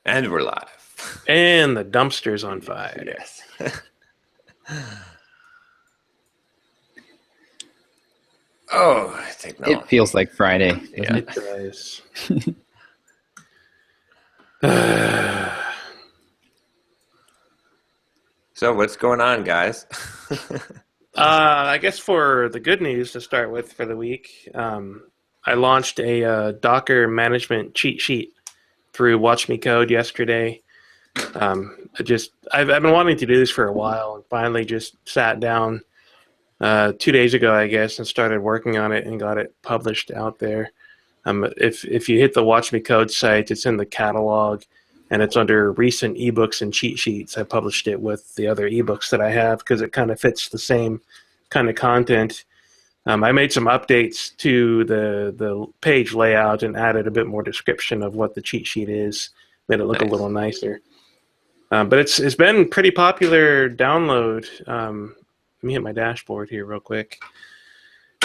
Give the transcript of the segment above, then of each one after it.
And we're live. And the dumpster's on fire. Yes. Oh, technology. It feels like Friday. Yeah. It does. So what's going on, guys? I guess for the good news to start with for the week, I launched a Docker management cheat sheet through Watch Me Code yesterday. I've been wanting to do this for a while, and finally just sat down 2 days ago, I guess, and started working on it and got it published out there. If you hit the Watch Me Code site, it's in the catalog, and it's under recent ebooks and cheat sheets. I published it with the other ebooks that I have because it kind of fits the same kind of content. I made some updates to the page layout and added a bit more description of what the cheat sheet is, made it look a little nicer. But it's been pretty popular download. Let me hit my dashboard here real quick.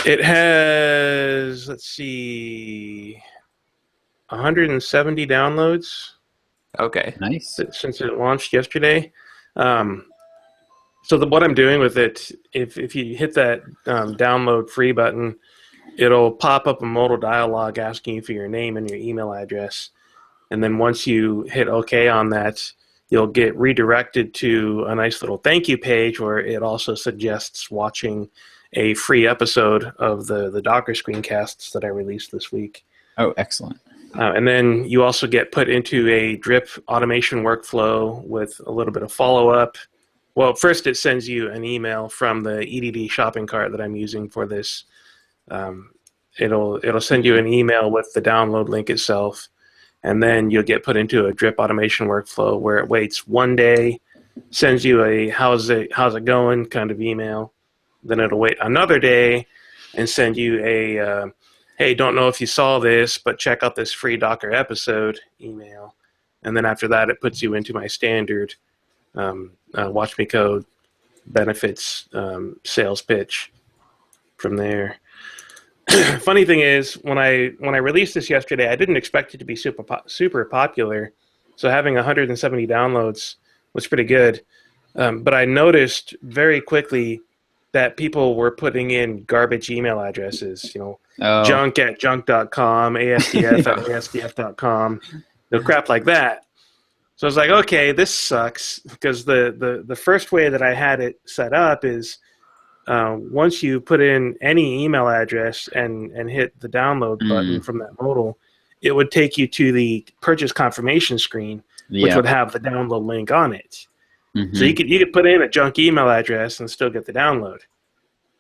It has, let's see, 170 downloads. Okay. Nice. Since it launched yesterday. So what I'm doing with it, if you hit that download free button, it'll pop up a modal dialog asking you for your name and your email address. And then once you hit OK on that, you'll get redirected to a nice little thank you page where it also suggests watching a free episode of the Docker screencasts that I released this week. Oh, excellent. And then you also get put into a drip automation workflow with a little bit of follow-up. Well, first it sends you an email from the EDD shopping cart that I'm using for this. It'll send you an email with the download link itself, and then you'll get put into a drip automation workflow where it waits 1 day, sends you a how's it going kind of email. Then it'll wait another day and send you a hey, don't know if you saw this, but check out this free Docker episode email. And then after that, it puts you into my standard Watch Me Code benefits sales pitch from there. Funny thing is, when I released this yesterday, I didn't expect it to be super popular. So having 170 downloads was pretty good. But I noticed very quickly that people were putting in garbage email addresses, junk@junk.com, asdf@asdf.com, crap like that. So I was like, okay, this sucks, because the first way that I had it set up is once you put in any email address and hit the download button from that modal, it would take you to the purchase confirmation screen, which would have the download link on it. Mm-hmm. So you could put in a junk email address and still get the download.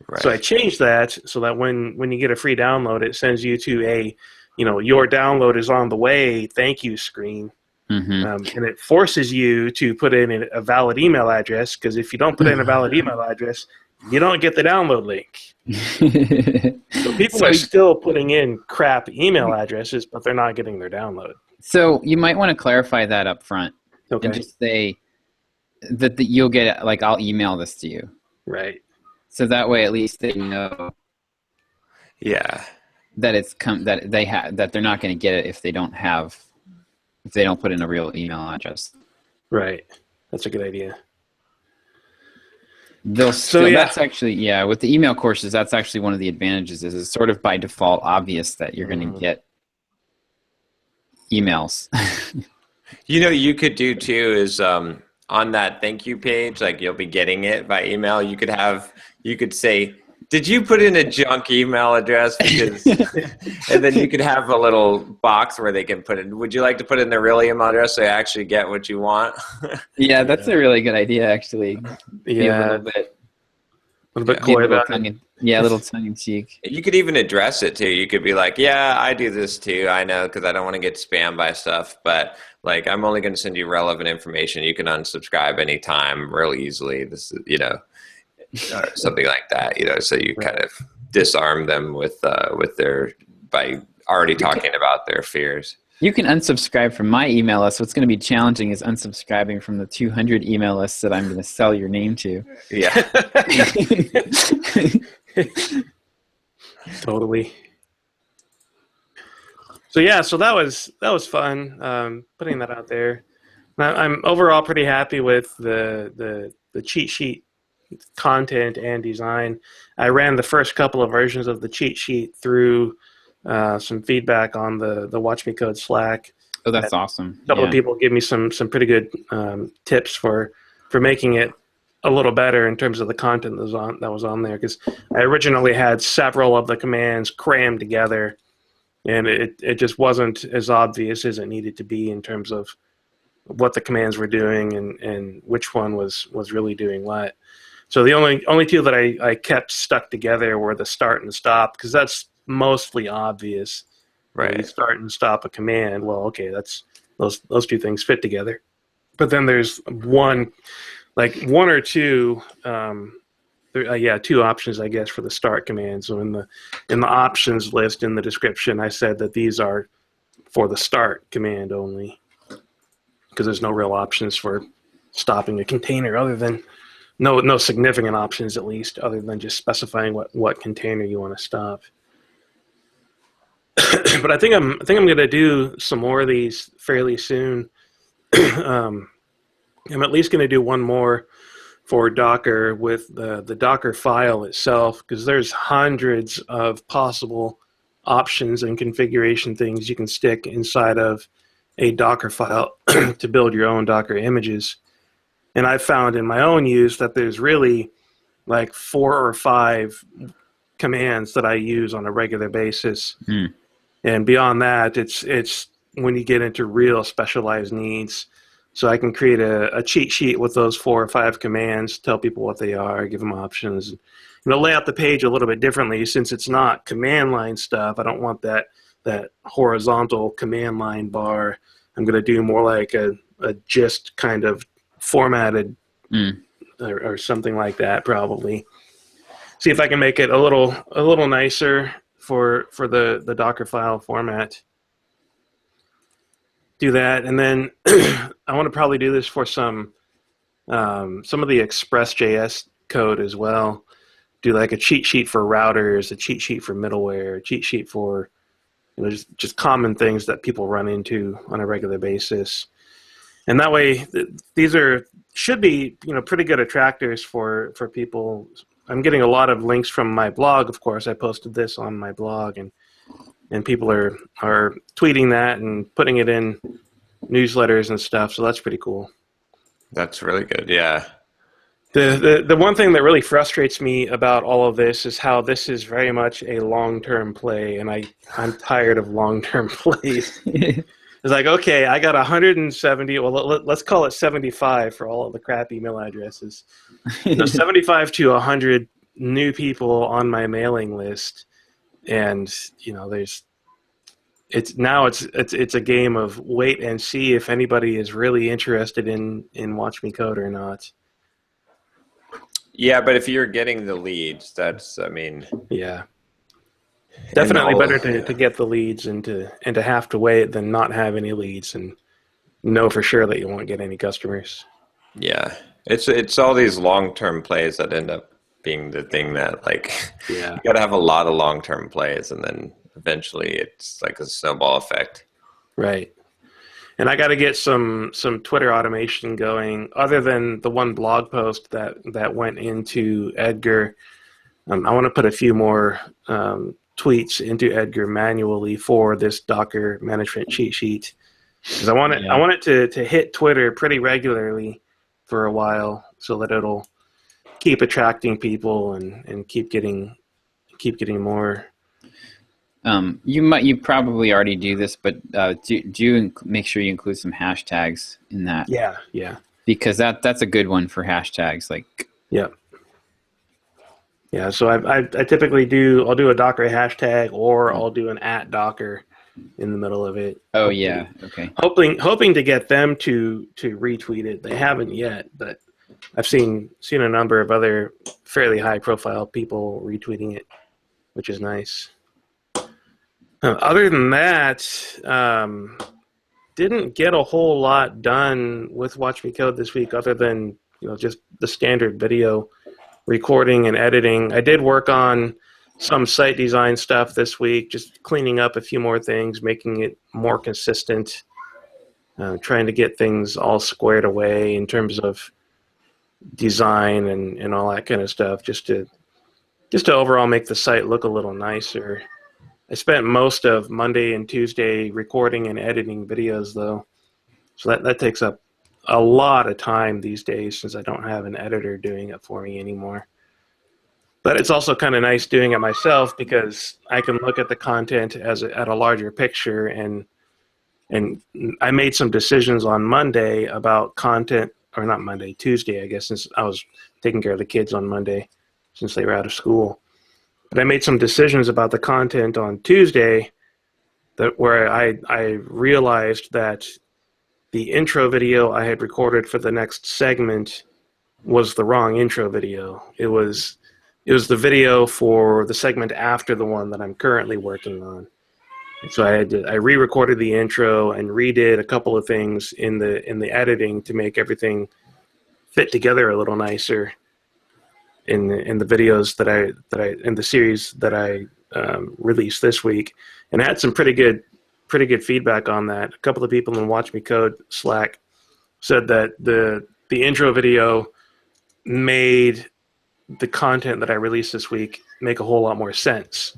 Right. So I changed that so that when you get a free download, it sends you to a, your download is on the way, thank you screen. Mm-hmm. And it forces you to put in a valid email address, because if you don't put in a valid email address, you don't get the download link. So people are still putting in crap email addresses, but they're not getting their download. So you might want to clarify that up front. Okay. And just say that you'll get it, like, I'll email this to you. Right. So that way at least they know. Yeah. That it's that they're not going to get it if they don't put in a real email address. Right. That's a good idea. That's actually, with the email courses, that's actually one of the advantages is it's sort of by default obvious that you're going to get emails. You could do too is on that thank you page, like you'll be getting it by email. You could say, did you put in a junk email address? Because, and then you could have a little box where they can put in, would you like to put in their real email address so you actually get what you want? Yeah, that's a really good idea, actually. Yeah. A little bit coy about it. Yeah, a little tongue-in-cheek. You could even address it too. You could be like, yeah, I do this too. I know, because I don't want to get spammed by stuff. But like, I'm only going to send you relevant information. You can unsubscribe anytime real easily. This is, or something like that. So you kind of disarm them by already talking about their fears. You can unsubscribe from my email list. What's going to be challenging is unsubscribing from the 200 email lists that I'm going to sell your name to. Yeah. Totally. So that was fun, putting that out there. I'm overall pretty happy with the cheat sheet content and design. I ran the first couple of versions of the cheat sheet through some feedback on the Watch Me Code Slack. Oh, that's awesome. A couple of people give me some pretty good tips for making it a little better in terms of the content that was on there, because I originally had several of the commands crammed together, and it just wasn't as obvious as it needed to be in terms of what the commands were doing and which one was really doing what. So the only two that I kept stuck together were the start and stop, because that's mostly obvious. Right. You start and stop a command. Well, okay, that's those two things fit together. But then there's one or two, two options, I guess, for the start command. So in the options list in the description, I said that these are for the start command only, because there's no real options for stopping a container, other than no significant options, at least, other than just specifying what container you want to stop. But I think I'm going to do some more of these fairly soon. I'm at least going to do one more for Docker with the Docker file itself, because there's hundreds of possible options and configuration things you can stick inside of a Docker file to build your own Docker images. And I've found in my own use that there's really like 4 or 5 commands that I use on a regular basis. And beyond that, it's when you get into real specialized needs. So I can create a cheat sheet with those 4 or 5 commands, tell people what they are, give them options, lay out the page a little bit differently. Since it's not command line stuff, I don't want that horizontal command line bar. I'm going to do more like a gist kind of formatted or something like that, probably. See if I can make it a little nicer for the Docker file format. Do that, and then I want to probably do this for some of the Express.js code as well. Do like a cheat sheet for routers, a cheat sheet for middleware, a cheat sheet for just common things that people run into on a regular basis. And that way, these should be pretty good attractors for people. I'm getting a lot of links from my blog. Of course, I posted this on my blog, and people are tweeting that and putting it in newsletters and stuff. So that's pretty cool. That's really good. Yeah. The one thing that really frustrates me about all of this is how this is very much a long-term play, and I'm tired of long-term plays. It's like, okay, I got 170. Well, let's call it 75 for all of the crap email addresses. 75 to 100 new people on my mailing list, and it's a game of wait and see if anybody is really interested in Watch Me Code or not. Yeah, but if you're getting the leads, yeah. Definitely better to get the leads and to have to wait than not have any leads and know for sure that you won't get any customers. Yeah, it's all these long-term plays that end up being the thing that you got to have a lot of long-term plays, and then eventually it's like a snowball effect. Right. And I got to get some Twitter automation going, other than the one blog post that went into Edgar. I want to put a few more tweets into Edgar manually for this Docker management cheat sheet, because I want it to hit Twitter pretty regularly for a while, so that it'll keep attracting people and keep getting more. You probably already do this, but do you make sure you include some hashtags in that? Yeah. Because that's a good one for hashtags. Yeah, so I typically I'll do a Docker hashtag, or I'll do an @Docker in the middle of it. Oh, yeah, okay. Hoping to get them to retweet it. They haven't yet, but I've seen a number of other fairly high-profile people retweeting it, which is nice. Other than that, didn't get a whole lot done with Watch Me Code this week, other than just the standard video recording and editing. I did work on some site design stuff this week, just cleaning up a few more things, making it more consistent. trying to get things all squared away in terms of design and all that kind of stuff, just to overall make the site look a little nicer. I spent most of Monday and Tuesday recording and editing videos, though, so that takes up a lot of time these days since I don't have an editor doing it for me anymore. But it's also kind of nice doing it myself because I can look at the content at a larger picture, and I made some decisions on Monday about content, or not Monday, Tuesday, I guess, since I was taking care of the kids on Monday since they were out of school. But I made some decisions about the content on Tuesday where I realized that the intro video I had recorded for the next segment was the wrong intro video. It was the video for the segment after the one that I'm currently working on. So I re-recorded the intro and redid a couple of things in the editing to make everything fit together a little nicer in the videos that I in the series that I released this week, and I had some pretty good feedback on that. A couple of people in Watch Me Code Slack said that the intro video made the content that I released this week make a whole lot more sense.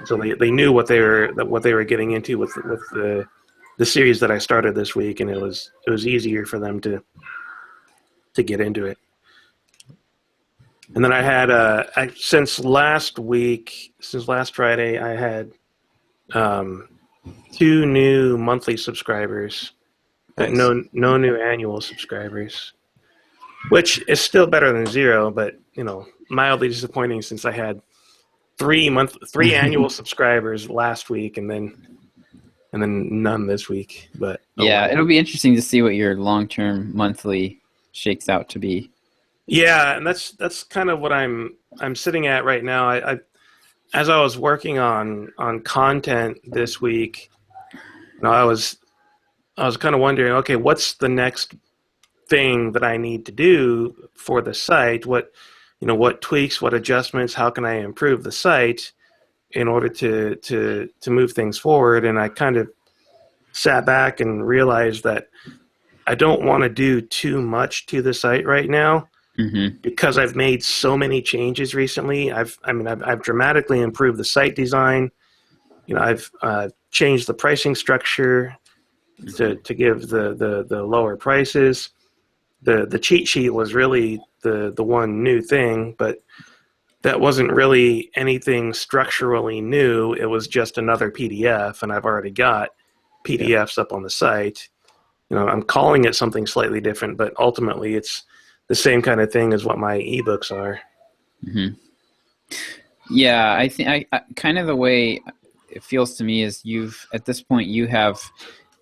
So they knew what they were getting into with the series that I started this week, and it was easier for them to get into it. And then I had since last Friday, I had 2 new monthly subscribers, no new annual subscribers, which is still better than 0, but mildly disappointing since I had 3 annual subscribers last week, and then none this week. But yeah, it'll be interesting to see what your long-term monthly shakes out to be. Yeah, and that's kind of what I'm sitting at right now. I as I was working on content this week, I was kind of wondering, okay, what's the next thing that I need to do for the site? What tweaks, what adjustments, how can I improve the site in order to move things forward? And I kind of sat back and realized that I don't want to do too much to the site right now. Mm-hmm. Because I've made so many changes recently. I've dramatically improved the site design. I've changed the pricing structure to give the lower prices. The cheat sheet was really the one new thing, but that wasn't really anything structurally new. It was just another PDF, and I've already got PDFs up on the site. I'm calling it something slightly different, but ultimately it's the same kind of thing as what my ebooks are. Mm-hmm. Yeah, I think I kind of the way it feels to me is at this point you have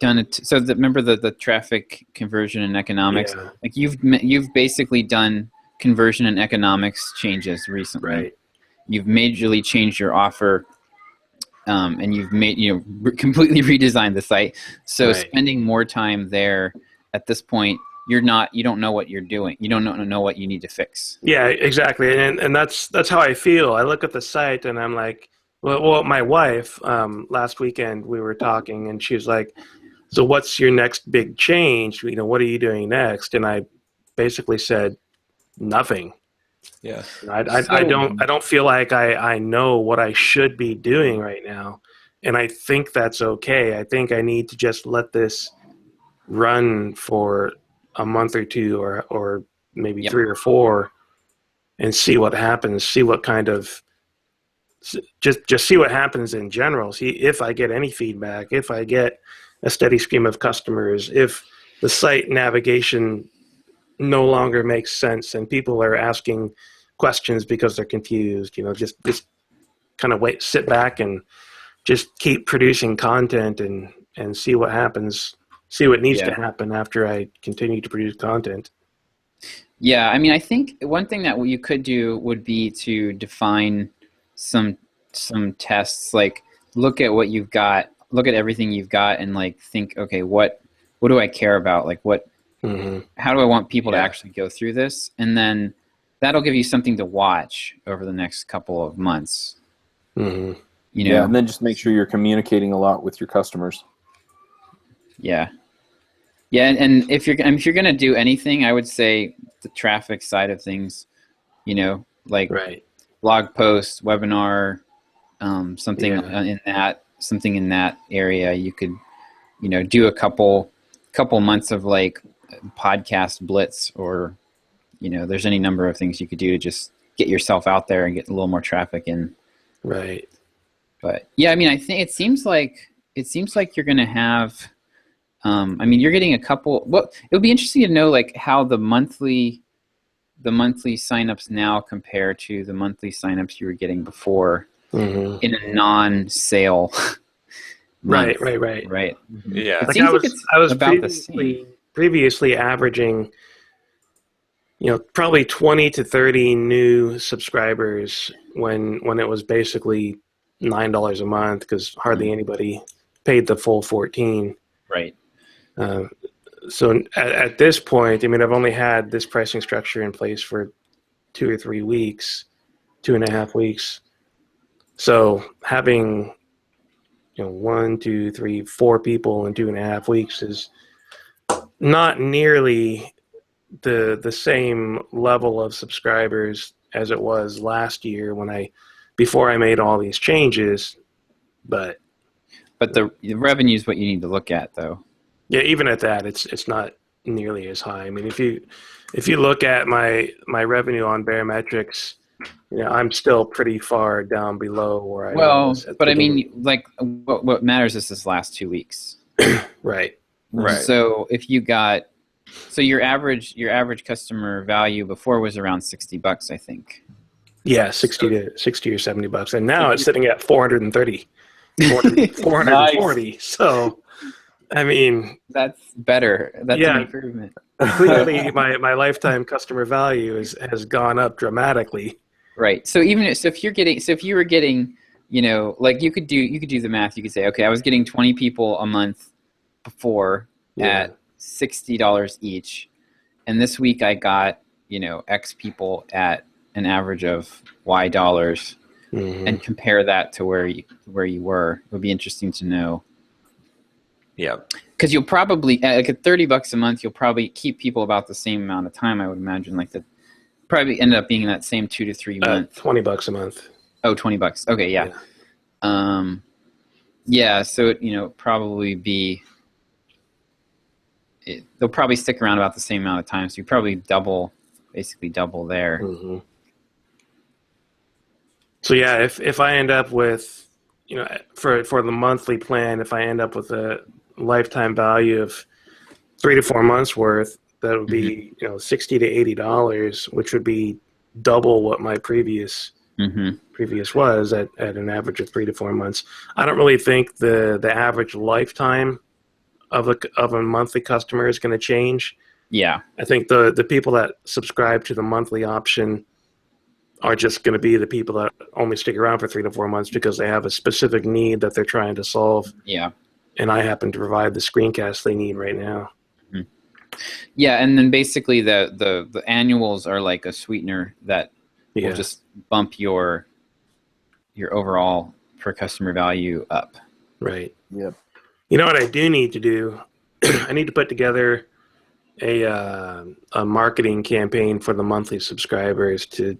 done it. So remember the traffic conversion and economics. Yeah. Like you've basically done conversion and economics changes recently. Right. You've majorly changed your offer, and you've made completely redesigned the site. So right. Spending more time there at this point. You don't know what you're doing. You don't know what you need to fix. Yeah, exactly. And that's how I feel. I look at the site and I'm like, well, my wife, last weekend we were talking and she was like, so what's your next big change? What are you doing next? And I basically said, nothing. Yeah. I don't feel like I know what I should be doing right now. And I think that's okay. I think I need to just let this run for a month or 2 or maybe 3 or 4 and see what happens, see what kind of just see what happens in general, see if I get any feedback, if I get a steady stream of customers, if the site navigation no longer makes sense and people are asking questions because they're confused. Just kind of sit back and just keep producing content and see what happens. See what needs to happen after I continue to produce content. Yeah, I mean, I think one thing that you could do would be to define some tests, like look at what you've got, look at everything you've got, and like think, okay, what do I care about? Like how do I want people to actually go through this? And then that'll give you something to watch over the next couple of months. Mm-hmm. And then just make sure you're communicating a lot with your customers. Yeah. Yeah, and if you're gonna do anything, I would say the traffic side of things, like Right. blog post, webinar, something Yeah. in that area. You could, do a couple months of like podcast blitz, or there's any number of things you could do to just get yourself out there and get a little more traffic in. Right. But yeah, I mean, I think it seems like you're going to have. I mean, you're getting a couple. Well, it would be interesting to know like how the monthly signups now compare to the monthly signups you were getting before in a non-sale. Right. Right. Yeah. It Like seems I like was, it's I was about the same. previously averaging, probably 20 to 30 new subscribers when it was basically $9 a month, because hardly anybody paid the full 14. Right. So at this point, I mean, I've only had this pricing structure in place for 2 or 3 weeks, 2.5 weeks. So having 1, 2, 3, 4 people in 2.5 weeks is not nearly the same level of subscribers as it was last year before I made all these changes. But the revenue is what you need to look at, though. yeah, even at that, it's not nearly as high. I mean, if you look at my revenue on Barometrics, I'm still pretty far down below where I was. But I mean, like, what matters is this last 2 weeks. Right. So if you got, your average customer value before was around $60, I think. Yeah, 60 or $70, and now it's sitting at 430, 440. Nice. So, I mean, That's better. That's Yeah. an improvement. clearly my lifetime customer value has gone up dramatically. Right. So if you were getting, like you could do the math. You could say, okay, I was getting 20 people a month before at $60 each, and this week I got X people at an average of Y dollars, and compare that to where you were. It would be interesting to know. Yeah. Because you'll probably, like at $30 a month, you'll probably keep people about the same amount of time, I would imagine. Like probably end up being in that same 2 to 3 months. $20 a month. Oh, $20. Okay, yeah. So probably be. They'll probably stick around about the same amount of time, so you probably basically double there. Mm-hmm. So yeah, if I end up with, for the monthly plan, if I end up with a lifetime value of 3 to 4 months worth, that would be $60 to $80, which would be double what my previous was at an average of 3 to 4 months. I don't really think the average lifetime of a monthly customer is going to change. Yeah, I think the people that subscribe to the monthly option are just going to be the people that only stick around for 3 to 4 months because they have a specific need that they're trying to solve. Yeah. And I happen to provide the screencast they need right now. Yeah, and then basically the annuals are like a sweetener that will just bump your overall per customer value up. Right. Yep. You know what I do need to do? I need to put together a marketing campaign for the monthly subscribers to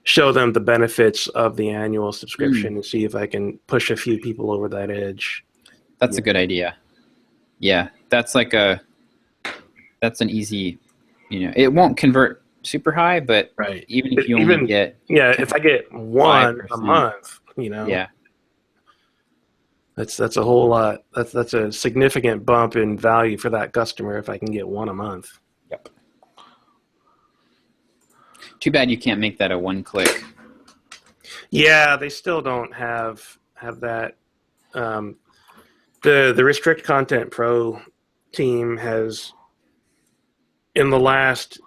show them the benefits of the annual subscription and see if I can push a few people over that edge. That's a good idea. Yeah, that's an easy, it won't convert super high, but even if you only get if I get 1 a month, yeah, that's a whole lot. That's a significant bump in value for that customer if I can get 1 a month. Yep. Too bad you can't make that a one-click. Yeah, they still don't have that. The Restrict Content Pro team has, in the last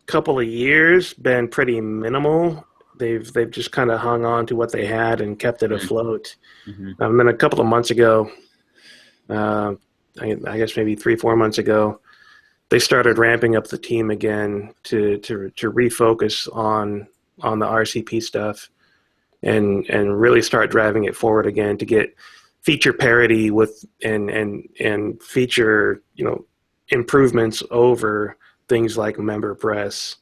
couple of years, been pretty minimal. They've just kind of hung on to what they had and kept it afloat. And then a couple of months ago, I guess maybe 3-4 months ago, they started ramping up the team again to refocus on the RCP stuff and really start driving it forward again to get feature parity with and feature improvements over things like MemberPress.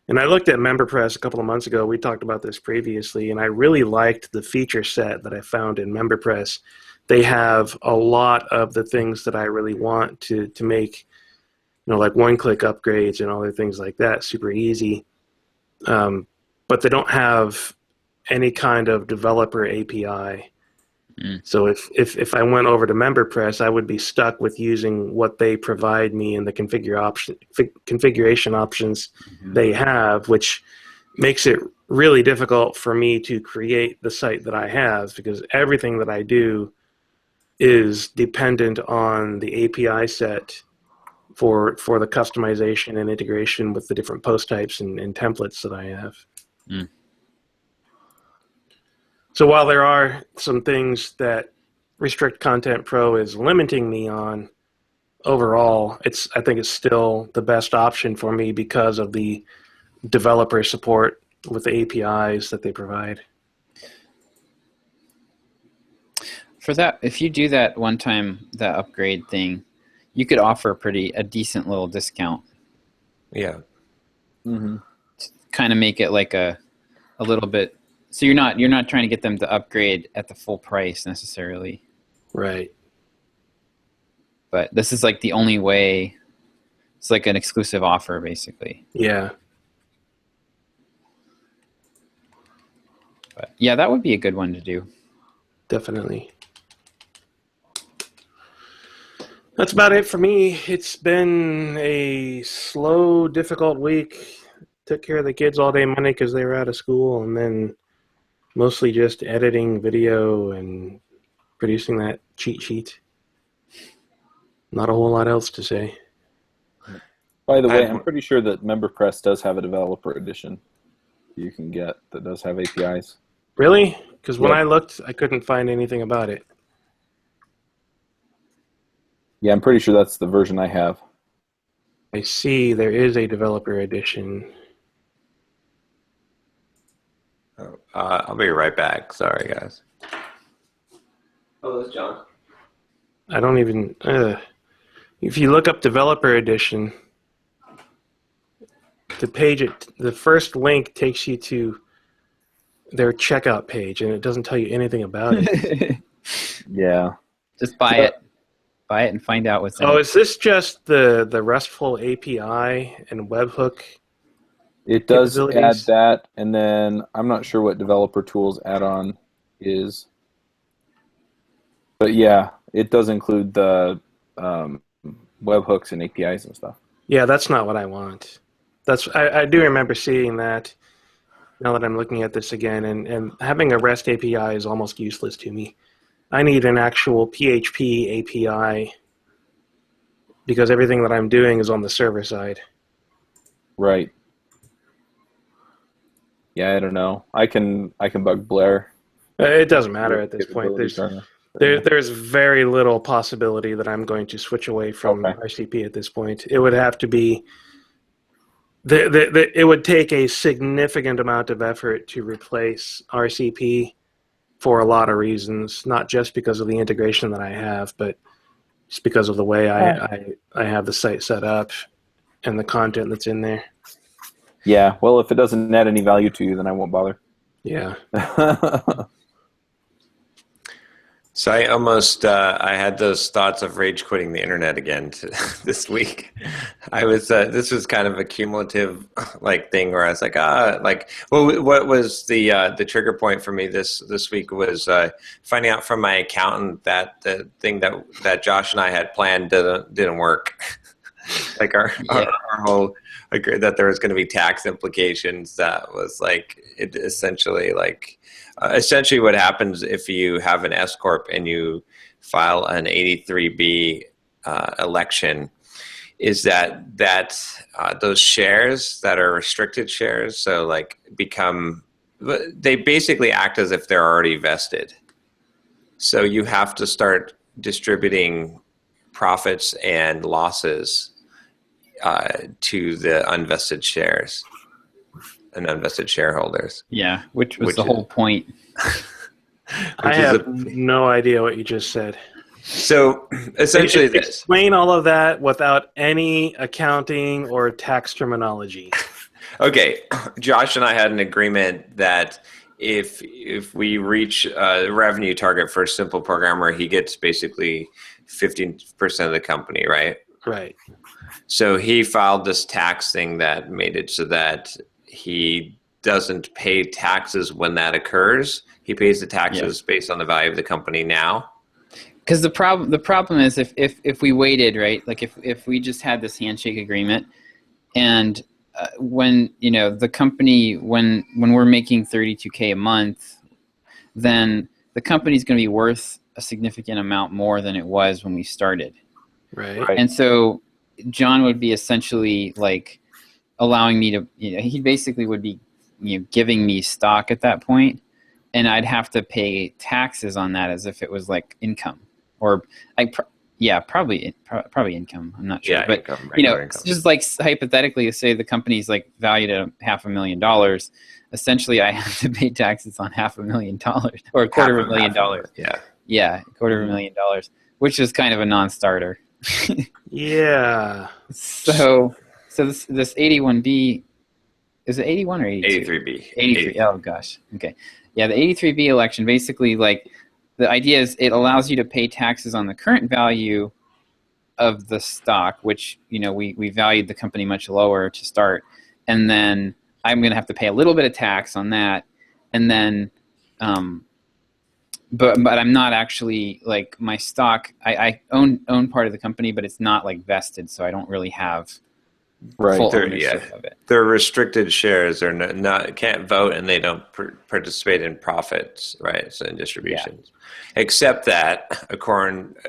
And I looked at MemberPress a couple of months ago. We talked about this previously, and I really liked the feature set that I found in MemberPress. They have a lot of the things that I really want to make, like one-click upgrades and other things like that, super easy. But they don't have any kind of developer API. So if I went over to MemberPress, I would be stuck with using what they provide me in the configuration options they have, which makes it really difficult for me to create the site that I have, because everything that I do is dependent on the API set for the customization and integration with the different post types and templates that I have. So while there are some things that Restrict Content Pro is limiting me on, overall, I think it's still the best option for me because of the developer support with the APIs that they provide. For that, if you do that one time, that upgrade thing, you could offer a decent little discount. Yeah. Kind of make it like a little bit. So you're not trying to get them to upgrade at the full price necessarily. Right. But this is like the only way. It's like an exclusive offer, basically. Yeah. But yeah, that would be a good one to do. Definitely. That's about it for me. It's been a slow, difficult week. Took care of the kids all day Monday because they were out of school, and then mostly just editing video and producing that cheat sheet. Not a whole lot else to say. By the way, I'm pretty sure that MemberPress does have a developer edition you can get that does have APIs. Really? Because when I looked, I couldn't find anything about it. Yeah, I'm pretty sure that's the version I have. I see there is a developer edition. I'll be right back. Sorry, guys. Oh, that's John. I don't even... if you look up developer edition, the first link takes you to their checkout page, and it doesn't tell you anything about it. Yeah. Just buy it. Buy it and find out what's in it. Is this just the RESTful API and webhook? It does add that, and then I'm not sure what Developer Tools add-on is. But yeah, it does include the webhooks and APIs and stuff. Yeah, that's not what I want. I do remember seeing that now that I'm looking at this again, and having a REST API is almost useless to me. I need an actual PHP API because everything that I'm doing is on the server side. Right. Yeah, I don't know. I can bug Blair. It doesn't matter at this point. There's very little possibility that I'm going to switch away from RCP at this point. It would have to be... it would take a significant amount of effort to replace RCP for a lot of reasons, not just because of the integration that I have, but just because of the way I have the site set up and the content that's in there. Yeah, well, if it doesn't add any value to you, then I won't bother. Yeah. So I almost I had those thoughts of rage quitting the internet again this week. I was this was kind of a cumulative thing where I was what was the trigger point for me this week was finding out from my accountant that the thing that Josh and I had planned didn't work. Our whole agree that there was going to be tax implications. That was it essentially essentially what happens if you have an S corp and you file an 83B election is that those shares that are restricted shares, so they basically act as if they're already vested. So you have to start distributing profits and losses to the unvested shares and unvested shareholders. Yeah, which was the whole point. I have no idea what you just said. So essentially this. Explain all of that without any accounting or tax terminology. Okay, Josh and I had an agreement that if we reach a revenue target for a simple programmer, he gets basically 15% of the company, right? Right. So he filed this tax thing that made it so that he doesn't pay taxes when that occurs. He pays the taxes based on the value of the company now. Because the problem is if we waited, right? Like if we just had this handshake agreement, and when the company when we're making $32K a month, then the company's going to be worth a significant amount more than it was when we started. Right. And so John would be essentially like allowing me to, he basically would be giving me stock at that point, and I'd have to pay taxes on that as if it was like income, or probably income. I'm not sure, but income, income. Just like hypothetically, say the company's like valued at $500,000. Essentially, I have to pay taxes on $500,000 or $250,000. Yeah, $250,000, which is kind of a non-starter. Yeah. So this 81B, is it 81 or 82? 83B. 83. Oh gosh. Okay. Yeah, the 83B election, basically, like, the idea is it allows you to pay taxes on the current value of the stock, which we valued the company much lower to start, and then I'm going to have to pay a little bit of tax on that, and then but I'm not actually, like, my stock, I own part of the company, but it's not like vested, so I don't really have full ownership of it. They're restricted shares. They're not can't vote, and they don't participate in profits, right? So in distributions, except that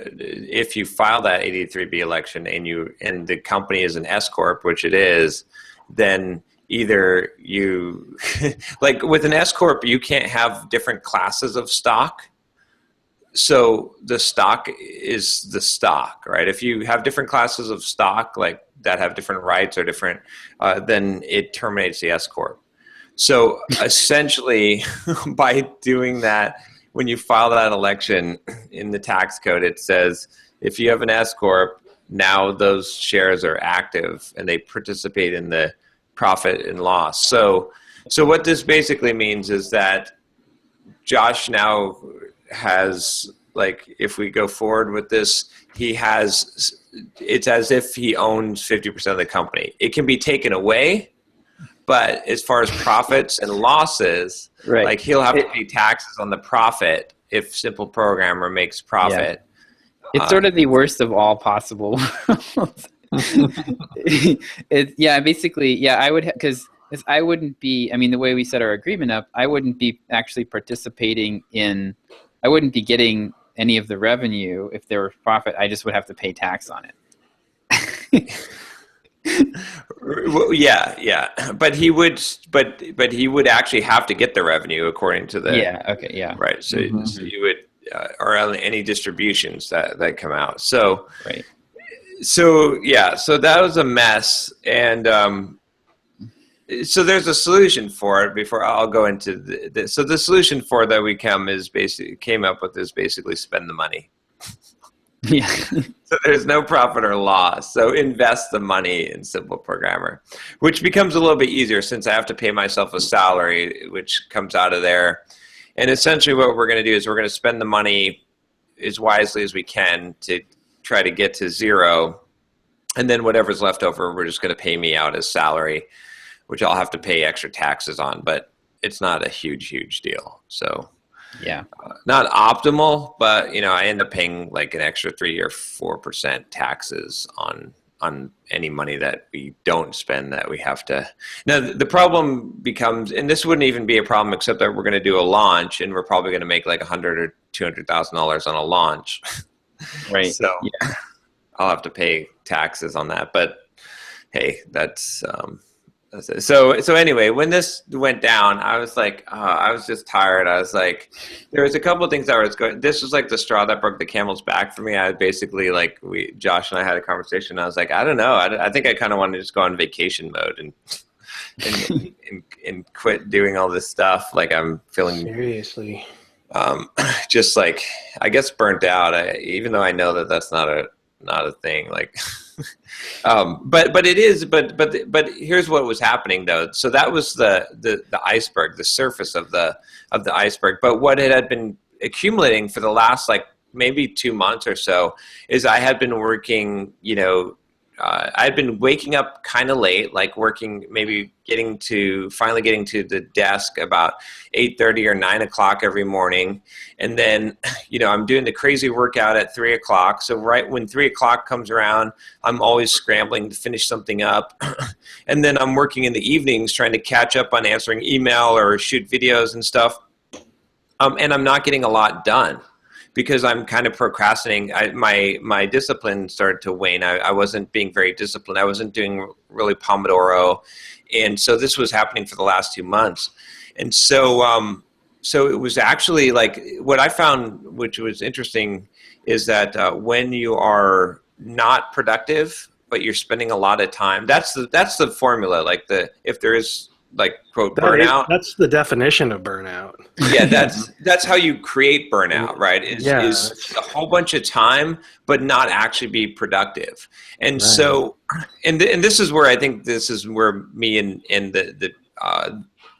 if you file that 83B election and the company is an S corp, which it is, then either you like with an S corp, you can't have different classes of stock. So the stock is the stock, right? If you have different classes of stock, like that have different rights or different, then it terminates the S corp. So essentially, by doing that, when you file that election in the tax code, it says if you have an S corp, now those shares are active and they participate in the profit and loss. So what this basically means is that Josh now has, like, if we go forward with this, it's as if he owns 50% of the company. It can be taken away, but as far as profits and losses, right, like, he'll have to pay taxes on the profit if Simple Programmer makes profit. Yeah. It's sort of the worst of all possible worlds. I would, because I wouldn't be, I mean, the way we set our agreement up, I wouldn't be actually participating in, I wouldn't be getting any of the revenue if there were profit. I just would have to pay tax on it. Well, yeah, but he would actually have to get the revenue according to the right. So, so you would or any distributions that come out. So right. So that was a mess, and so there's a solution for it. Before I'll go into this, so the solution for that we came up with is basically spend the money. Yeah. So there's no profit or loss. So invest the money in Simple Programmer, which becomes a little bit easier since I have to pay myself a salary, which comes out of there. And essentially what we're going to do is we're going to spend the money as wisely as we can to try to get to zero. And then whatever's left over, we're just going to pay me out as salary, which I'll have to pay extra taxes on, but it's not a huge deal. So yeah, not optimal, but I end up paying like an extra 3 or 4% taxes on any money that we don't spend that we have to. Now the problem becomes, and this wouldn't even be a problem except that we're going to do a launch, and we're probably going to make like $100,000 or $200,000 on a launch. Right. So yeah, I'll have to pay taxes on that. But hey, that's. So anyway, when this went down, I was like, I was just tired. I was like, there was a couple of things that was going. This was like the straw that broke the camel's back for me. I basically, like, Josh and I had a conversation. I was like, I don't know. I think I kind of wanted to just go on vacation mode and quit doing all this stuff. Like, I'm feeling seriously. just like, I guess burnt out. Even though I know that that's not a thing. Like, but it is. But here's what was happening though. So that was the iceberg, the surface of the iceberg. But what it had been accumulating for the last like maybe 2 months or so is I had been working, I had been waking up kind of late, like working, maybe finally getting to the desk about 8:30 or 9 o'clock every morning. And then, I'm doing the crazy workout at 3 o'clock. So right when 3 o'clock comes around, I'm always scrambling to finish something up. And then I'm working in the evenings trying to catch up on answering email or shoot videos and stuff. And I'm not getting a lot done, because I'm kind of procrastinating. My discipline started to wane. I wasn't being very disciplined. I wasn't doing really Pomodoro. And so this was happening for the last 2 months. And so so it was actually like, what I found, which was interesting, is that when you are not productive, but you're spending a lot of time, that's the formula. Like if there is, like, quote, burnout. That's the definition of burnout. Yeah, that's how you create burnout, right? Is a whole bunch of time, but not actually be productive. And so, and this is where I think this is where me and the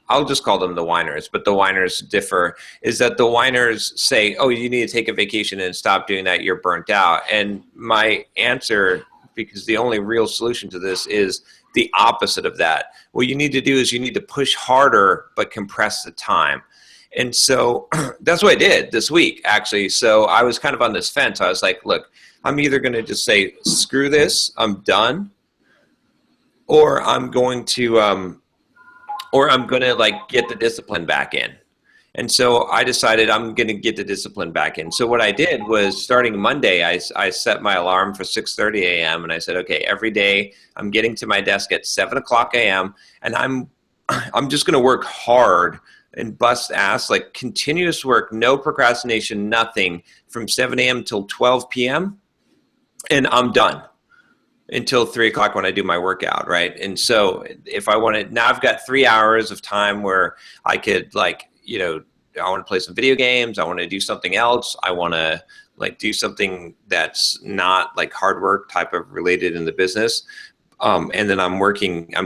I'll just call them the whiners, but the whiners differ, is that the whiners say, oh, you need to take a vacation and stop doing that, you're burnt out. And my answer, because the only real solution to this is the opposite of that. What you need to do is you need to push harder, but compress the time. And so that's what I did this week, actually. So I was kind of on this fence. I was like, look, I'm either going to just say, screw this, I'm done, or I'm going to like get the discipline back in. And so I decided I'm going to get the discipline back in. So what I did was, starting Monday, I set my alarm for 6:30 a.m. and I said, okay, every day I'm getting to my desk at 7 o'clock a.m. and I'm just going to work hard and bust ass, like continuous work, no procrastination, nothing, from 7 a.m. till 12 p.m. And I'm done until 3 o'clock when I do my workout, right? And so if I wanted, now I've got 3 hours of time where I could, like, I want to play some video games. I want to do something else. I want to like do something that's not like hard work type of related in the business. And then I'm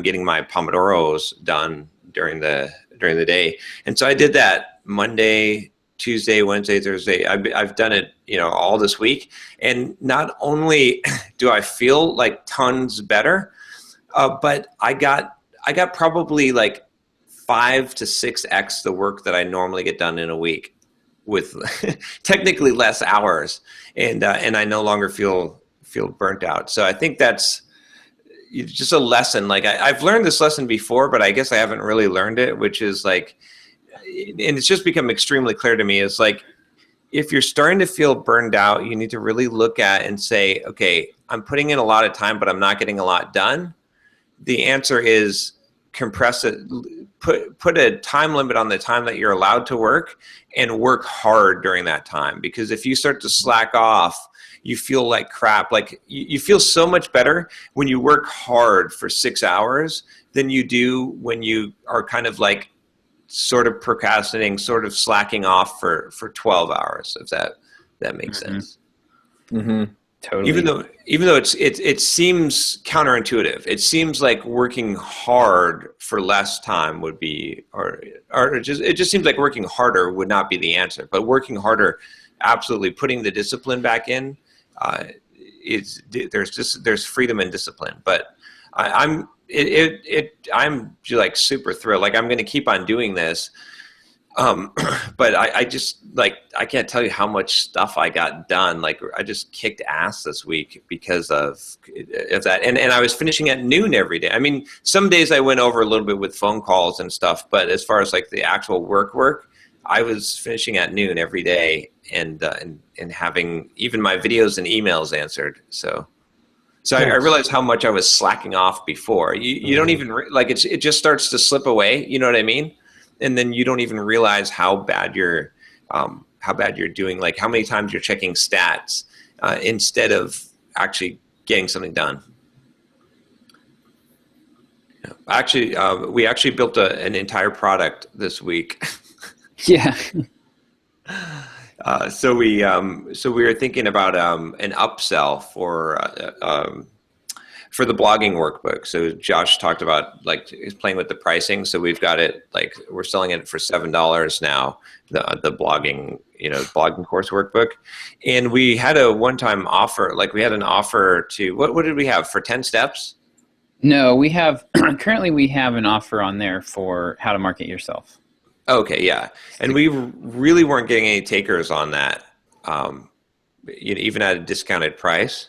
getting my Pomodoros done during the day. And so I did that Monday, Tuesday, Wednesday, Thursday. I've done it, all this week. And not only do I feel like tons better, but I got probably like 5 to 6x the work that I normally get done in a week, with technically less hours, and I no longer feel burnt out. So I think that's just a lesson. Like I've learned this lesson before, but I guess I haven't really learned it, which is like, and it's just become extremely clear to me, is like, if you're starting to feel burned out, you need to really look at and say, okay, I'm putting in a lot of time, but I'm not getting a lot done. The answer is compress it. Put a time limit on the time that you're allowed to work, and work hard during that time. Because if you start to slack off, you feel like crap. Like you feel so much better when you work hard for 6 hours than you do when you are kind of like sort of procrastinating, sort of slacking off for 12 hours, if that makes sense. Mm-hmm. Totally. Even though it seems counterintuitive, it seems like working hard for less time would be, or it just seems like working harder would not be the answer. But working harder, absolutely, putting the discipline back in, there's freedom in discipline. But I'm like super thrilled. Like I'm going to keep on doing this. But I just, like, I can't tell you how much stuff I got done. Like I just kicked ass this week because of that. And I was finishing at noon every day. I mean, some days I went over a little bit with phone calls and stuff, but as far as like the actual work, I was finishing at noon every day, and having even my videos and emails answered. So I realized how much I was slacking off before. You don't even like it just starts to slip away. You know what I mean? And then you don't even realize how bad you're doing, like how many times you're checking stats instead of actually getting something done. Actually, we actually built an entire product this week. Yeah. So we were thinking about an upsell for the blogging workbook. So Josh talked about like he's playing with the pricing. So we've got it like we're selling it for $7 now. The blogging course workbook, and we had a one-time offer. Like we had an offer to what did we have for 10 steps? No, we have currently we have an offer on there for how to market yourself. Okay, yeah, and we really weren't getting any takers on that, even at a discounted price.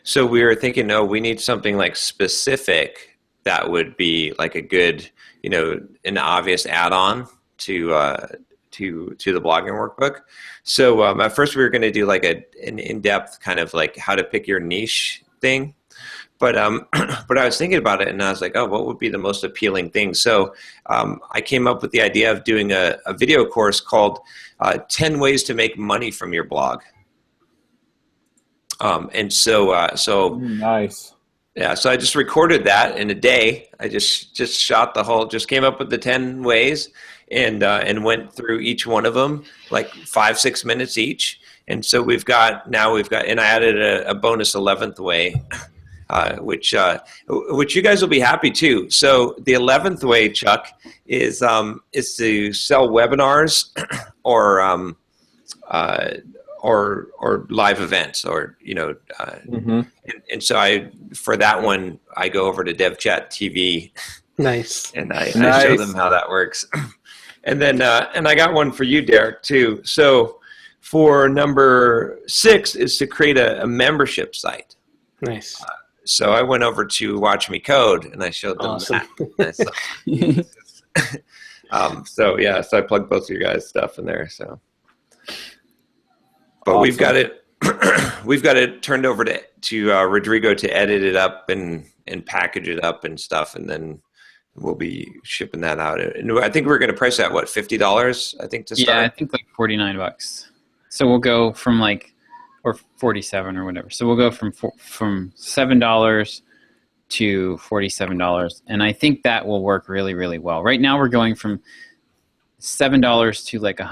So we were thinking, no, we need something like specific that would be like a good, an obvious add-on to the blogging workbook. So at first we were going to do like an in-depth kind of like how to pick your niche thing. But but I was thinking about it, and I was like, oh, what would be the most appealing thing? So I came up with the idea of doing a video course called 10 Ways to Make Money from Your Blog. And so nice. Yeah, so I just recorded that in a day. I just shot just came up with the 10 ways and went through each one of them, like 5-6 minutes each. And so we've got, and I added a bonus 11th way, which you guys will be happy too. So the 11th way, Chuck, is to sell webinars or live events and so for that one I go over to DevChat TV. Nice. And I show them how that works. And then and I got one for you, Derek, too. So for number 6 is to create a membership site. Nice. So I went over to Watch Me Code and I showed them that. So I plugged both of you guys' stuff in there. So, but awesome. We've got it turned over to Rodrigo to edit it up and package it up and stuff, and then we'll be shipping that out. And I think we're going to price that $50. I think to start. Yeah, I think like $49. So we'll go from or 47 or whatever. So we'll go from $7 to $47, and I think that will work really, really well. Right now we're going from $7 to like it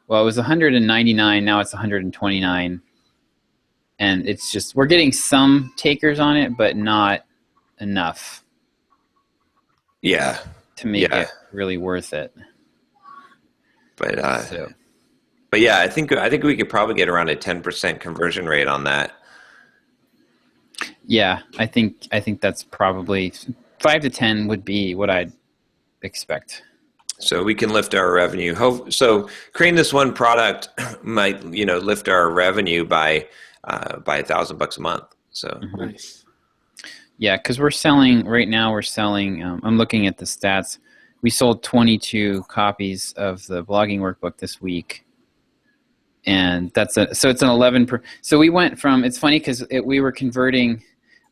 was $199. Now it's $129, and it's just we're getting some takers on it, but not enough. Yeah. To make it really worth it. But yeah, I think we could probably get around a 10% conversion rate on that. Yeah, I think that's probably 5 to 10 would be what I'd expect. So we can lift our revenue. So creating this one product might, lift our revenue by $1,000 a month. So nice. Yeah, because we're selling right now. I'm looking at the stats. We sold 22 copies of the blogging workbook this week, and so it's an 11 per. So we went from. It's funny because we were converting.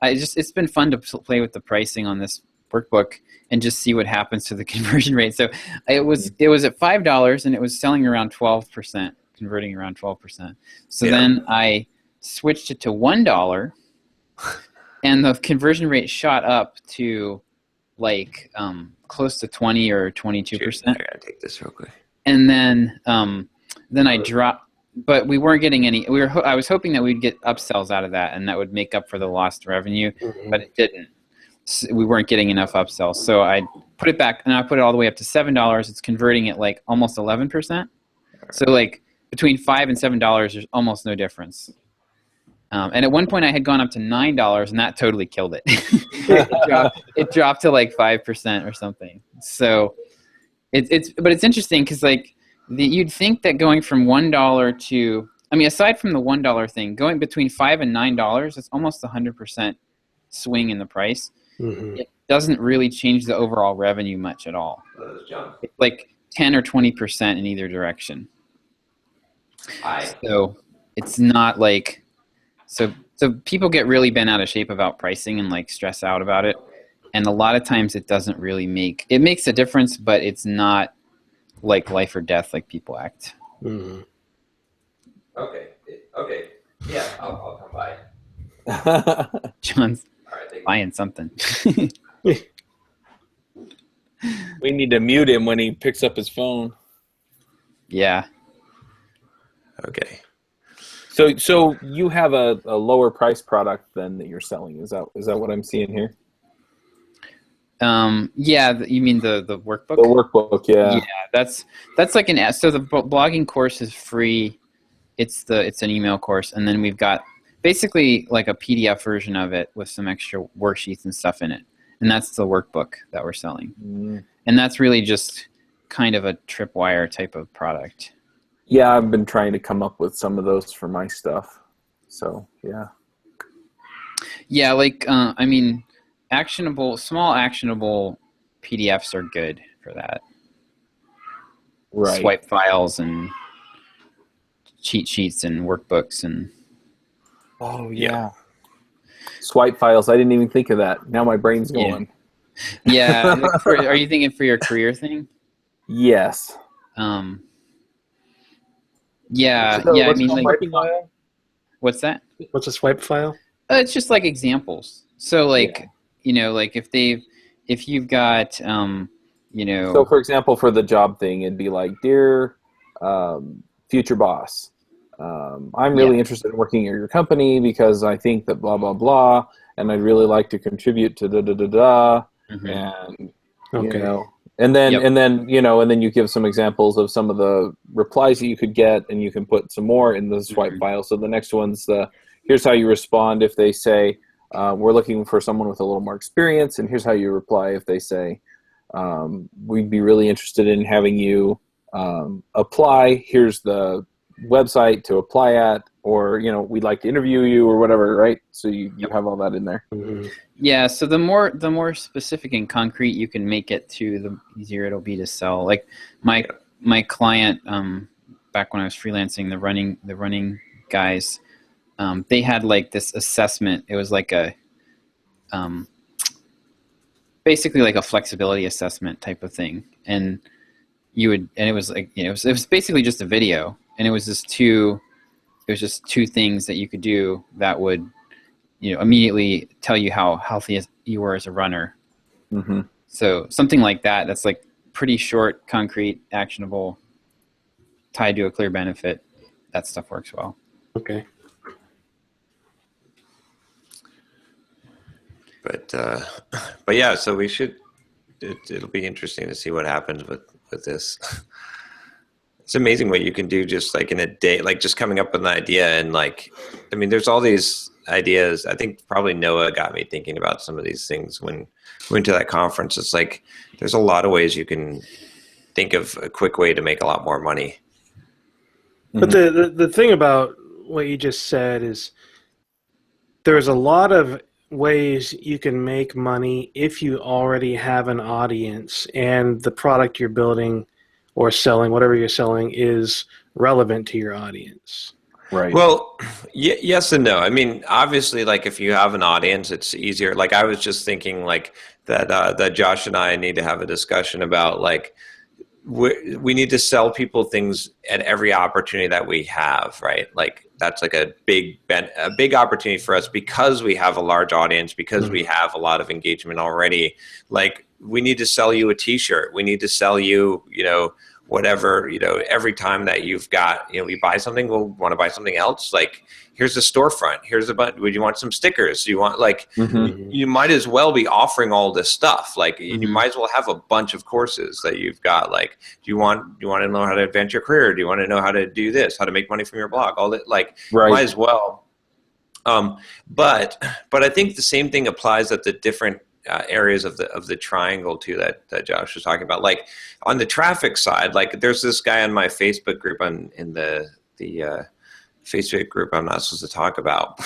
It's been fun to play with the pricing on this workbook and just see what happens to the conversion rate. So it was at $5 and it was selling around 12%, converting around 12%. So then I switched it to $1 and the conversion rate shot up to like close to 20 or 22%. I gotta take this real quick. And then I dropped, but we weren't getting any. I was hoping that we'd get upsells out of that and that would make up for the lost revenue, but it didn't. We weren't getting enough upsells, so I put it back and I put it all the way up to $7. It's converting at like almost 11%. So like between $5 and $7, there's almost no difference. And at one point, I had gone up to $9, and that totally killed it. It dropped to like 5% or something. So but it's interesting because like you'd think that going from $1 to aside from the $1 thing, going between $5 and $9, it's almost 100% swing in the price. Mm-hmm. It doesn't really change the overall revenue much at all. It's like 10 or 20% in either direction. So it's not like so people get really bent out of shape about pricing and like stress out about it, and a lot of times it doesn't really makes a difference, but it's not like life or death like people act. Mm-hmm. Okay, yeah, I'll come by. John's buying something. We need to mute him when he picks up his phone. Yeah. Okay. So you have a lower price product than that you're selling. Is that what I'm seeing here? Yeah, you mean the workbook? The workbook, yeah. Yeah, that's like so the blogging course is free. It's an email course, and then we've got basically like a PDF version of it with some extra worksheets and stuff in it. And that's the workbook that we're selling. Mm. And that's really just kind of a tripwire type of product. Yeah, I've been trying to come up with some of those for my stuff. So, yeah. Yeah, like, I mean, small actionable PDFs are good for that. Right. Swipe files and cheat sheets and workbooks and... Oh, yeah. Swipe files. I didn't even think of that. Now my brain's going. Yeah. Are you thinking for your career thing? Yes. Yeah. So I mean, like, what's that? What's a swipe file? It's just like examples. So, like, like if you've got, So, for example, for the job thing, it'd be like, dear future boss, I'm really interested in working at your company because I think that blah, blah, blah, and I'd really like to contribute to da-da-da-da, and, and then you give some examples of some of the replies that you could get, and you can put some more in the swipe file. So the next one's here's how you respond if they say, we're looking for someone with a little more experience, and here's how you reply if they say, we'd be really interested in having you apply. Here's the website to apply at, or we'd like to interview you, or whatever, right? So you have all that in there. Yeah, so the more specific and concrete you can make it, to the easier it'll be to sell. Like my client, back when I was freelancing, the running guys, they had like this assessment. It was like a basically like a flexibility assessment type of thing, and it was like, it was basically just a video, and it was just two things that you could do that would immediately tell you how healthy you were as a runner. So something like that, that's like pretty short, concrete, actionable, tied to a clear benefit. That stuff works well. Okay. But yeah, so we should. It'll be interesting to see what happens with this. It's amazing what you can do just like in a day, like just coming up with an idea. And like, I mean, there's all these ideas. I think probably Noah got me thinking about some of these things when we went to that conference. It's like, there's a lot of ways you can think of a quick way to make a lot more money. But the thing about what you just said is there's a lot of ways you can make money if you already have an audience and the product you're building or selling, whatever you're selling, is relevant to your audience. Right. Well, yes and no. I mean, obviously, like if you have an audience, it's easier. Like I was just thinking like that Josh and I need to have a discussion about like, we need to sell people things at every opportunity that we have, right? Like that's like a big opportunity for us because we have a large audience, because we have a lot of engagement already. Like we need to sell you a t-shirt. We need to sell you, whatever, every time that you've got, you buy something, we'll want to buy something else. Like here's a storefront. Here's a button. Would you want some stickers? You want like, you might as well be offering all this stuff. Like you might as well have a bunch of courses that you've got. Like, do you want to know how to advance your career? Do you want to know how to do this, how to make money from your blog? All that, like, might as well. But I think the same thing applies at the different areas of the triangle too that Josh was talking about. Like on the traffic side, like there's this guy on my Facebook group in the Facebook group I'm not supposed to talk about.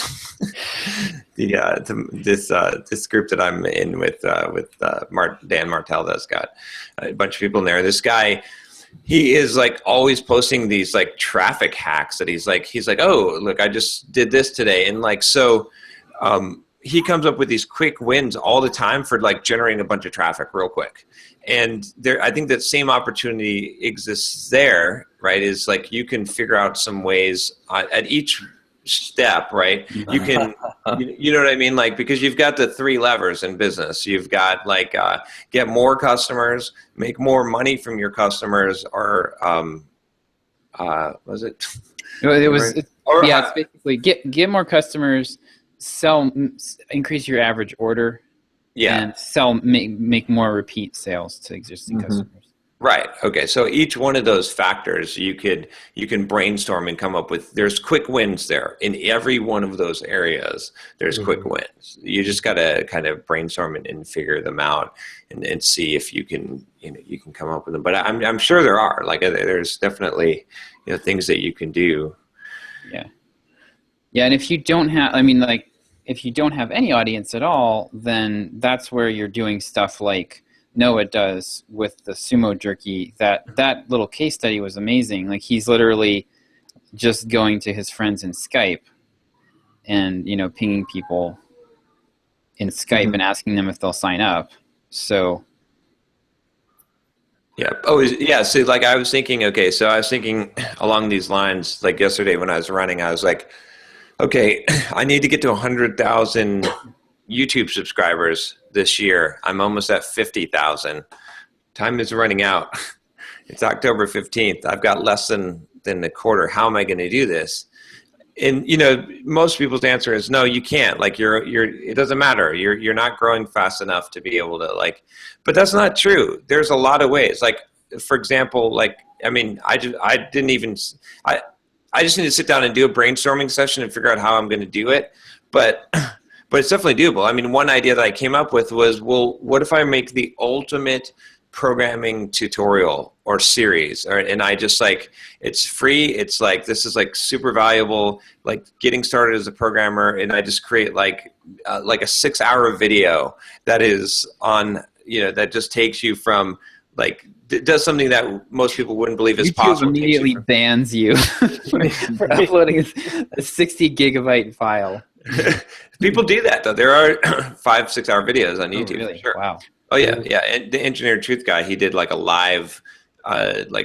This group that I'm in with Dan Martell that's got a bunch of people in there. This guy, he is like always posting these like traffic hacks that he's like, oh look, I just did this today, and like so. He comes up with these quick wins all the time for like generating a bunch of traffic real quick. And I think that same opportunity exists there, right? Is like you can figure out some ways at each step, right? You can, you know what I mean? Like, because you've got the three levers in business. You've got like, get more customers, make more money from your customers, or Was it? It was, Or, it's basically get more customers, increase your average order, and make more repeat sales to existing customers. Right. Okay. So each one of those factors, you can brainstorm and come up with. There's quick wins there in every one of those areas. There's quick wins. You just got to kind of brainstorm and figure them out and see if you can come up with them. But I'm sure there are. Like there's definitely things that you can do. Yeah. Yeah. And if you don't have, if you don't have any audience at all, then that's where you're doing stuff like Noah does with the sumo jerky. That little case study was amazing. Like he's literally just going to his friends in Skype and pinging people in Skype and asking them if they'll sign up. So yeah. Oh yeah. So like I was thinking, okay, so I was thinking along these lines. Like yesterday when I was running, I was like, okay, I need to get to 100,000 YouTube subscribers this year. I'm almost at 50,000. Time is running out. It's October 15th. I've got less than a quarter. How am I going to do this? And most people's answer is no, you can't. Like it doesn't matter. You're not growing fast enough to be able to but that's not true. There's a lot of ways. Like for example, I just need to sit down and do a brainstorming session and figure out how I'm going to do it. But it's definitely doable. I mean, one idea that I came up with was, well, what if I make the ultimate programming tutorial or series? And I just it's free. It's this is super valuable, getting started as a programmer. And I just create like a 6-hour video that is on, that just takes you from does something that most people wouldn't believe is YouTube possible. Immediately bans you for uploading a 60 gigabyte file. People do that though. There are 5-6 hour videos on YouTube. Really? Sure. Wow. Oh yeah, yeah. And the Engineered Truth guy, he did a live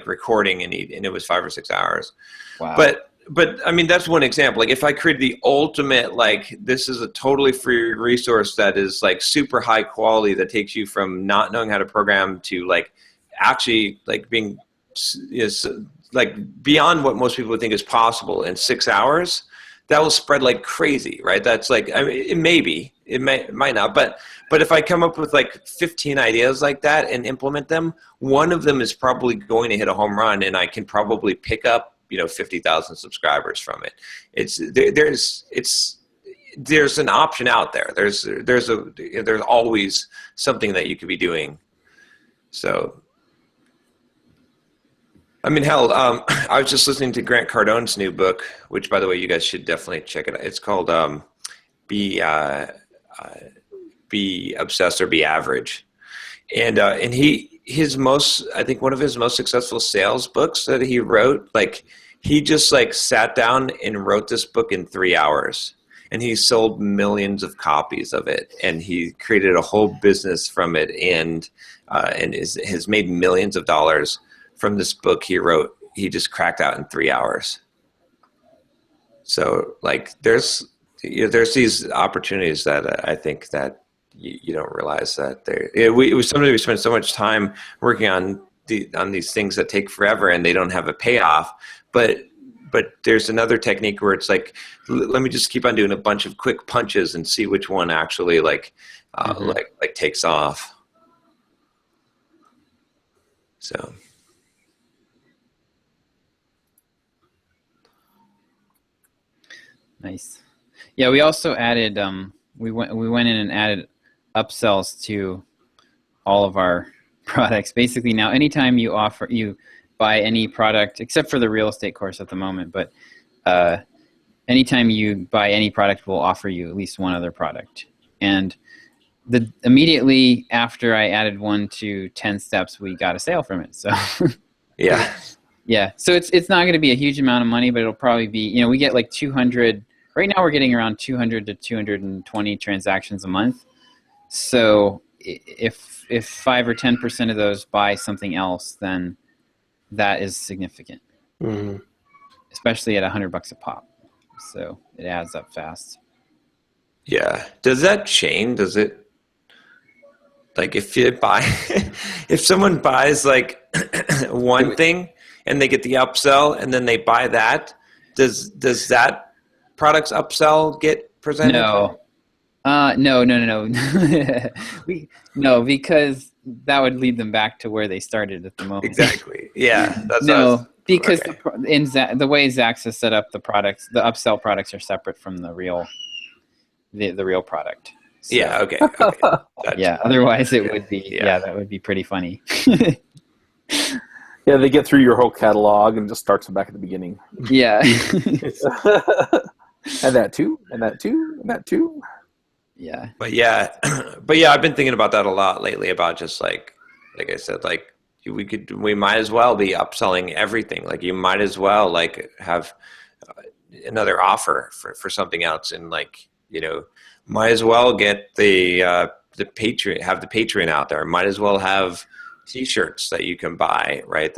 recording, and it was 5 or 6 hours. Wow. But I mean, that's one example. If I created the ultimate, this is a totally free resource that is super high quality, that takes you from not knowing how to program to actually being beyond what most people would think is possible in 6 hours, that will spread like crazy, right? That's it might not, but if I come up with 15 ideas like that and implement them, one of them is probably going to hit a home run, and I can probably pick up 50,000 subscribers from it. There's an option out there. There's always something that you could be doing. So, I mean, hell, I was just listening to Grant Cardone's new book, which, by the way, you guys should definitely check it out. It's called Be Obsessed or Be Average. And I think one of his most successful sales books that he wrote, he just sat down and wrote this book in 3 hours. And he sold millions of copies of it, and he created a whole business from it, and has made millions of dollars from this book he wrote. He just cracked out in 3 hours. So there's these opportunities that I think that you don't realize that we spend so much time working on these things that take forever and they don't have a payoff, but there's another technique where it's let me just keep on doing a bunch of quick punches and see which one actually takes off. So. Nice. Yeah, we also added we went in and added upsells to all of our products. Basically now anytime you buy any product, except for the real estate course at the moment, but anytime you buy any product, we'll offer you at least one other product. And immediately after I added 1 to 10 steps, we got a sale from it. So yeah. Yeah. So it's not going to be a huge amount of money, but it'll probably be, we get 200. Right now we're getting around 200 to 220 transactions a month. So if 5 or 10% of those buy something else, then that is significant, especially at $100 a pop. So it adds up fast. Yeah. Does that chain? Does it if someone buys one thing, and they get the upsell, and then they buy that, does that product's upsell get presented? No. No. No, because that would lead them back to where they started at the moment. Exactly. Yeah. That's because okay. the way Zax has set up the products, the upsell products are separate from the real product. So, yeah. Okay. Gotcha. Yeah. Otherwise, it would be that would be pretty funny. Yeah, they get through your whole catalog and just starts back at the beginning. Yeah. And that too, and that too, and that too. Yeah. But yeah, I've been thinking about that a lot lately. About just like I said, like we might as well be upselling everything. Like you might as well like have another offer for something else, and like might as well get the Patreon, have the Patreon out there. Might as well have T-shirts that you can buy, right?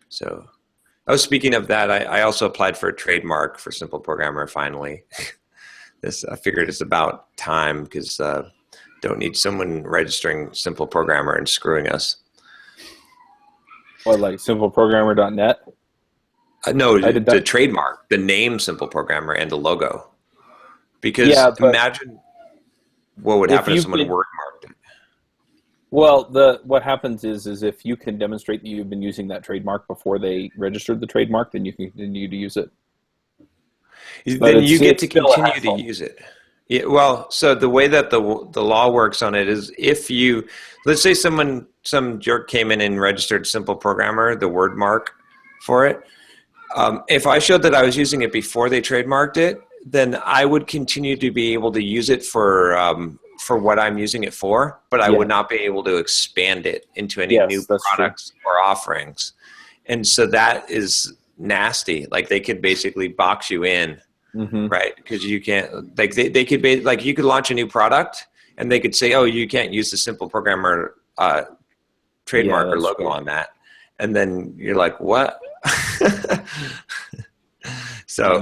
So. Oh, speaking of that, I also applied for a trademark for Simple Programmer finally. I figured it's about time because don't need someone registering Simple Programmer and screwing us. What, like simpleprogrammer.net? No, the trademark, the name Simple Programmer and the logo. Because imagine what would happen if someone word marked it. Well, what happens is if you can demonstrate that you've been using that trademark before they registered the trademark, then you can continue to use it. Then you get to continue to use it. Yeah, well, so the way that the law works on it is if you, let's say some jerk came in and registered Simple Programmer, the word mark for it. If I showed that I was using it before they trademarked it, then I would continue to be able to use it for what I'm using it for, but I would not be able to expand it into any new products or offerings. And so that is nasty. Like they could basically box you in, right? Because you can't, like they could be like, you could launch a new product and they could say, oh, you can't use the Simple Programmer trademark or logo on that. And then you're like, what? So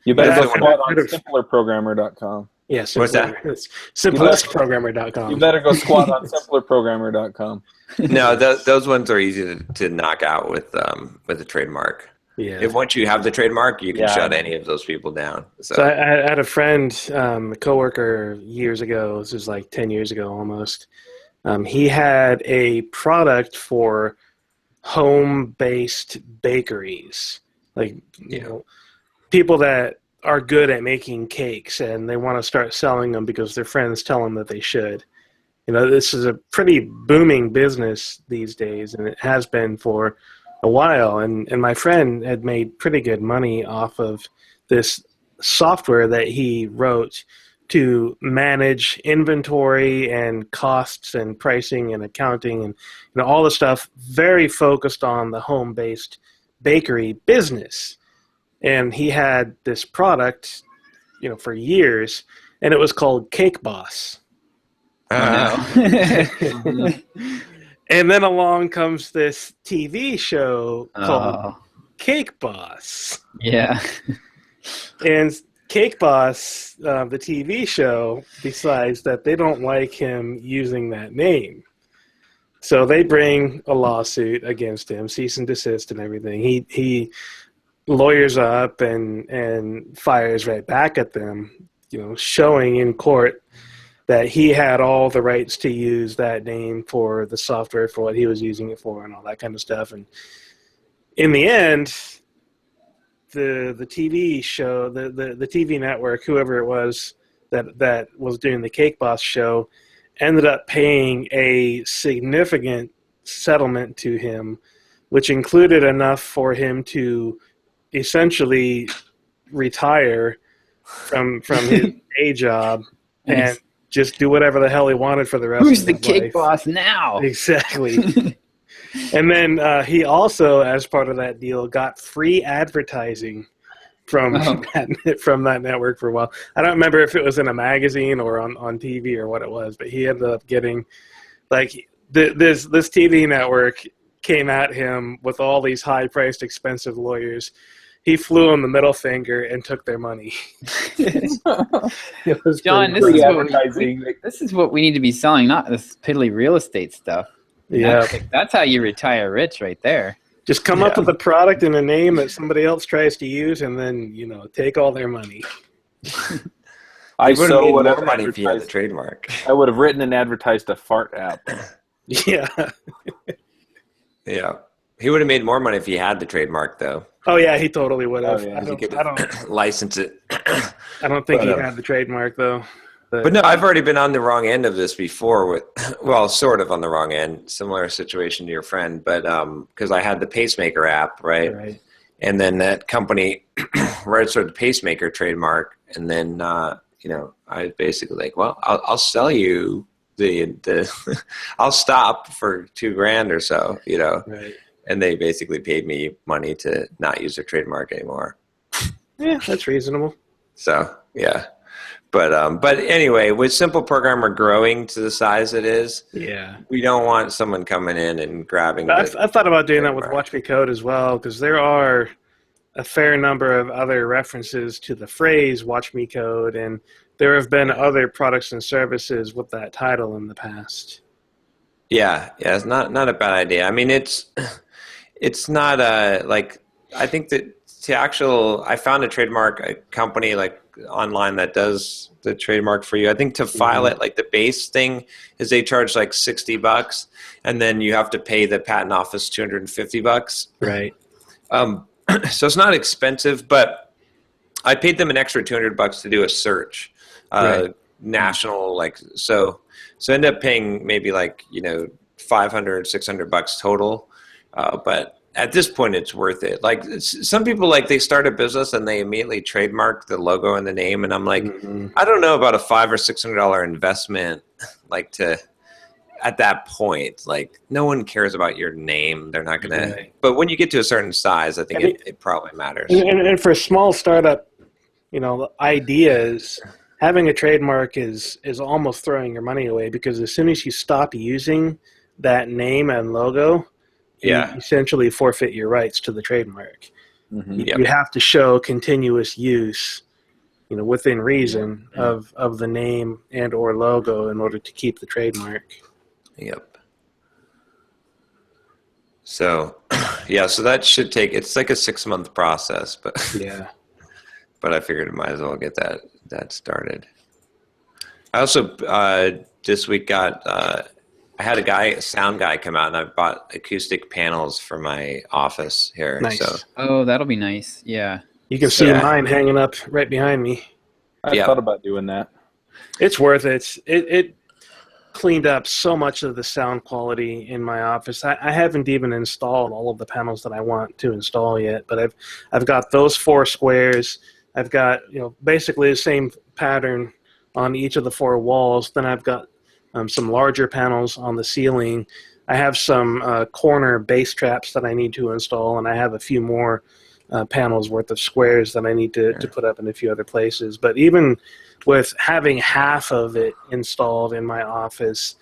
you better go squat on simplerprogrammer.com. Yeah, simplestprogrammer.com. You better go squat on simplerprogrammer.com. No, those ones are easy to knock out with a trademark. Yeah. If once you have the trademark, you can shut any of those people down. So I had a friend, a coworker years ago. This was like 10 years ago almost. He had a product for home-based bakeries, like people that are good at making cakes and they want to start selling them because their friends tell them that they should. This is a pretty booming business these days, and it has been for a while. And my friend had made pretty good money off of this software that he wrote to manage inventory and costs and pricing and accounting and all the stuff, very focused on the home-based bakery business. And he had this product, for years, and it was called Cake Boss. And then along comes this TV show called Cake Boss. Yeah. And Cake Boss, the TV show, decides that they don't like him using that name. So they bring a lawsuit against him, cease and desist and everything. He lawyers up and fires right back at them, showing in court that he had all the rights to use that name for the software for what he was using it for and all that kind of stuff. And in the end, the TV show, the TV network, whoever it was that was doing the Cake Boss show, ended up paying a significant settlement to him, which included enough for him to essentially retire from his day job and just do whatever the hell he wanted for the rest of his life. Who's the Cake Boss now? Exactly. And then he also, as part of that deal, got free advertising from that network for a while. I don't remember if it was in a magazine or on TV or what it was, but he ended up getting, like, this TV network came at him with all these high-priced, expensive lawyers. He flew them the middle finger and took their money. John, this is what we need to be selling, not this piddly real estate stuff. Yeah. That's how you retire rich right there. Just come up with a product and a name that somebody else tries to use, and then take all their money. I would have made more money if you had the trademark. I would have written and advertised a fart app. Yeah. Yeah. He would have made more money if he had the trademark, though. Oh yeah, he totally would have. Oh, yeah. I don't license it. I don't think he had the trademark though. But no, I've already been on the wrong end of this before with, well, sort of on the wrong end, similar situation to your friend, but because I had the pacemaker app, right? And then that company registered the pacemaker trademark, and then I basically like, well, I'll sell you the I'll stop for $2,000 or so, Right. And they basically paid me money to not use their trademark anymore. Yeah, that's reasonable. So yeah. But anyway, with Simple Programmer growing to the size it is, we don't want someone coming in and grabbing. I've thought about doing that with Watch Me Code as well, because there are a fair number of other references to the phrase Watch Me Code, and there have been other products and services with that title in the past. Yeah, it's not a bad idea. I mean, it's not I think that I found a trademark company online that does the trademark for you. I think to file it, the base thing is they charge $60, and then you have to pay the patent office $250. Right. So it's not expensive, but I paid them an extra $200 to do a search, national, so end up paying maybe $500, $600 total. But at this point, it's worth it. Some people, they start a business and they immediately trademark the logo and the name. And I'm like, I don't know about a $500 or $600 investment, at that point, no one cares about your name. They're not going to, but when you get to a certain size, I think it probably matters. And for small startup, ideas, having a trademark is almost throwing your money away, because as soon as you stop using that name and logo, you essentially forfeit your rights to the trademark. You have to show continuous use, within reason of the name and or logo in order to keep the trademark. Yep. So, so that should take, it's a 6-month process, but but I figured I might as well get that started. I also this week I had a sound guy come out, and I bought acoustic panels for my office here. Nice. So. That'll be nice. Yeah. You can see mine hanging up right behind me. I thought about doing that. It's worth it. It cleaned up so much of the sound quality in my office. I haven't even installed all of the panels that I want to install yet, but I've got those 4 squares. I've got basically the same pattern on each of the 4 walls. Then I've got some larger panels on the ceiling. I have some corner bass traps that I need to install, and I have a few more panels worth of squares that I need to put up in a few other places. But even with having half of it installed in my office,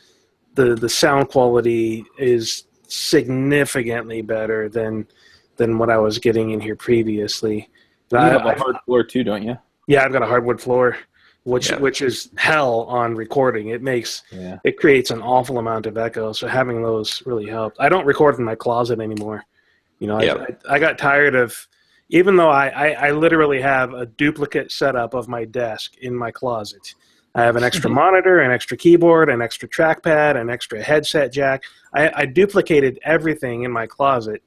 the sound quality is significantly better than what I was getting in here previously. You have a hard floor too, don't you? Yeah, I've got a hardwood floor, which is hell on recording. It creates an awful amount of echo, so having those really helped. I don't record in my closet anymore. I got tired of, even though I literally have a duplicate setup of my desk in my closet. I have an extra monitor, an extra keyboard, an extra trackpad, an extra headset jack. I duplicated everything in my closet.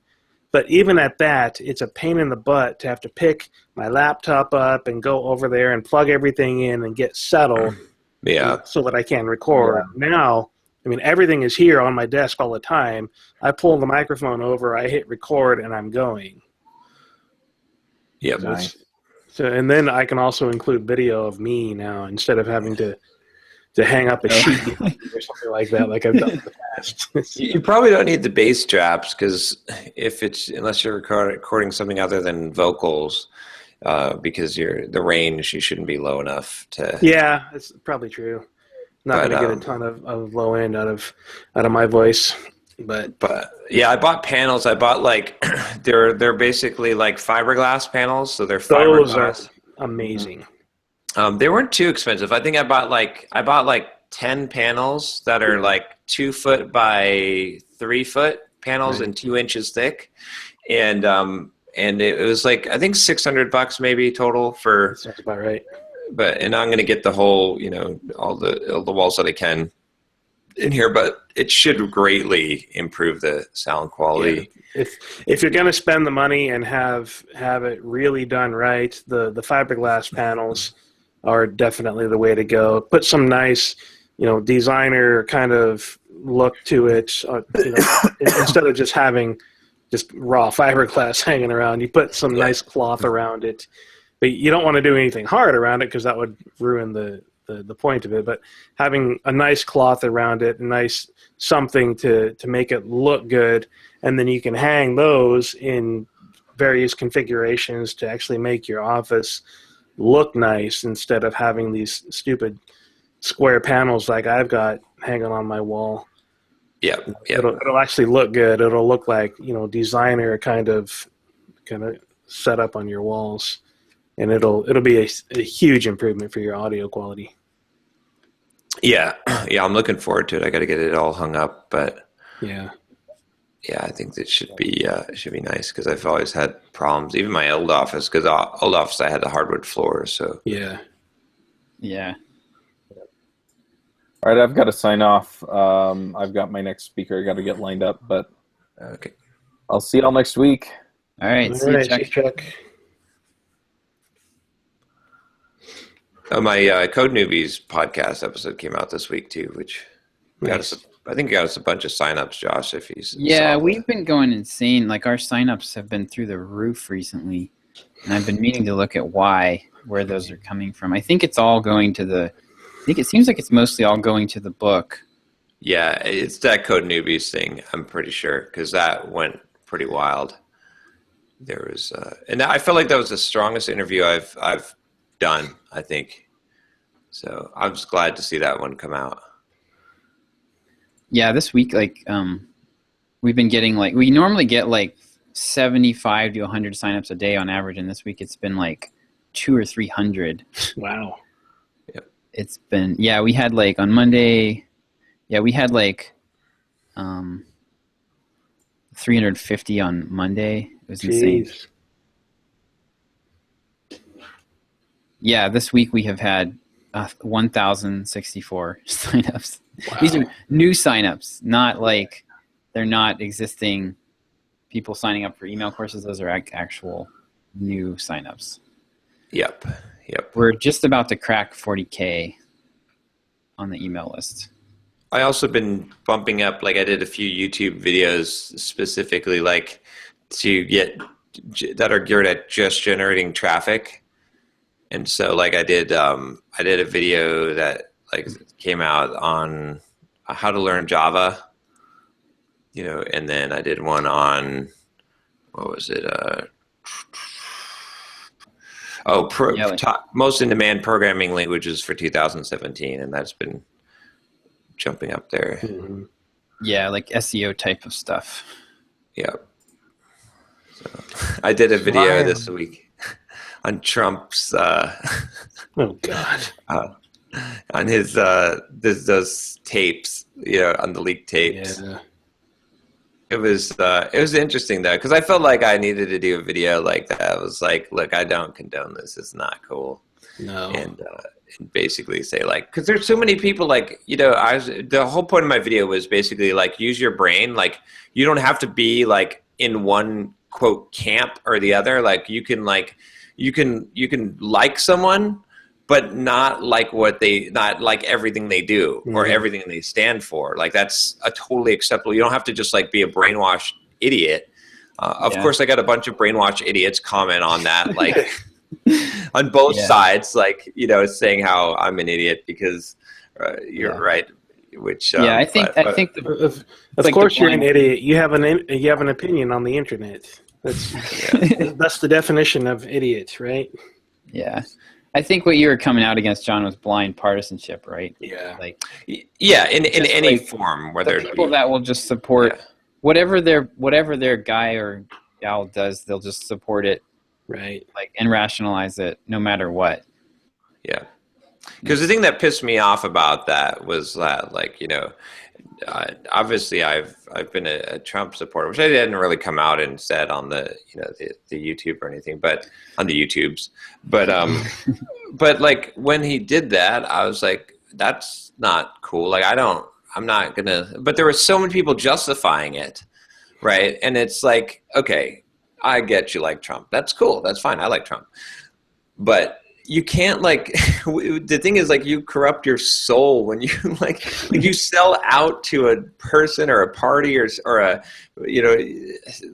But even at that, it's a pain in the butt to have to pick my laptop up and go over there and plug everything in and get settled so that I can record. Now, everything is here on my desk all the time. I pull the microphone over, I hit record, and I'm going. Yep. Nice. And then I can also include video of me now, instead of having to hang up a sheet or something like that, like I've done in the past. You probably don't need the bass traps, because unless you're recording something other than vocals, because the range, you shouldn't be low enough to. Yeah, it's probably true. Not going to get a ton of low end out of my voice, but yeah, I bought panels. I bought they're basically fiberglass panels, so they're those fiberglass. Are amazing. They weren't too expensive. I think I bought 10 panels that are like 2 foot by 3 foot panels and 2 inches thick. And it was like, I think $600 maybe total for, Sounds about right. and I'm going to get the whole, all the walls that I can in here, but it should greatly improve the sound quality. Yeah. If you're going to spend the money and have it really done right, the fiberglass panels are definitely the way to go. Put some nice, designer kind of look to it. Instead of just having just raw fiberglass hanging around, you put some nice cloth around it. But you don't want to do anything hard around it because that would ruin the point of it. But having a nice cloth around it, a nice something to make it look good, and then you can hang those in various configurations to actually make your office look nice instead of having these stupid square panels like I've got hanging on my wall. Yeah. It'll actually look good. It'll look like, designer kind of set up on your walls. And it'll be a huge improvement for your audio quality. Yeah, I'm looking forward to it. I got to get it all hung up, but yeah, I think it should be nice because I've always had problems. Even my old office, because old office I had the hardwood floors. So yeah. All right, I've got to sign off. I've got my next speaker. I got to get lined up, but okay. I'll see y'all next week. All right, see you, Chuck. Oh, my Code Newbies podcast episode came out this week too, which got us. I think got us a bunch of signups, Josh. If he's we've been going insane. Like our signups have been through the roof recently, and I've been meaning to look at where those are coming from. I think it's all going to I think it seems like it's mostly all going to the book. Yeah, it's that Code Newbies thing. I'm pretty sure because that went pretty wild. There was, and I felt like that was the strongest interview I've done, I think. So I'm just glad to see that one come out. Yeah, this week, we've been getting we normally get 75 to 100 signups a day on average, and this week it's been 200 or 300. Wow. Yep. It's been, we had on Monday, we had 350 on Monday. It was insane. Yeah, this week we have had 1,064 signups. Wow. These are new signups, not they're not existing people signing up for email courses. Those are actual new signups. Yep. We're just about to crack 40K on the email list. I also been bumping up, I did a few YouTube videos specifically to get that are geared at just generating traffic. And so I did a video that came out on how to learn Java, and then I did one on, what was it? Top most in demand programming languages for 2017, and that's been jumping up there. Mm-hmm. Yeah, SEO type of stuff. Yep. So I did a video this week on Trump's oh God. On his those tapes, on the leaked tapes. Yeah. It was interesting though, because I felt like I needed to do a video like that. I was like, look, I don't condone this. It's not cool. No. And basically say because there's so many people the whole point of my video was basically use your brain. You don't have to be in one quote camp or the other. You can like someone, but not not everything they do or everything they stand for. That's a totally acceptable. You don't have to just be a brainwashed idiot. Of course, I got a bunch of brainwashed idiots comment on that, on both sides, saying how I'm an idiot because you're right. Which I think of course you're an idiot. You have an opinion on the internet. That's that's the definition of idiot, right? Yeah. I think what you were coming out against, John, was blind partisanship, right? Yeah. In any form, whether the people that will just support whatever their guy or gal does, they'll just support it, right? And rationalize it no matter what. Yeah. Because the thing that pissed me off about that was that, like, obviously I've been a Trump supporter, which I didn't really come out and said on the the YouTube or anything, but on the YouTubes. But but like when he did that, I was like, that's not cool. Like I'm not gonna. But there were so many people justifying it, right? And it's like, okay, I get you like Trump. That's cool. That's fine. I like Trump, but you can't, like, the thing is, like, you corrupt your soul when you like you sell out to a person or a party or a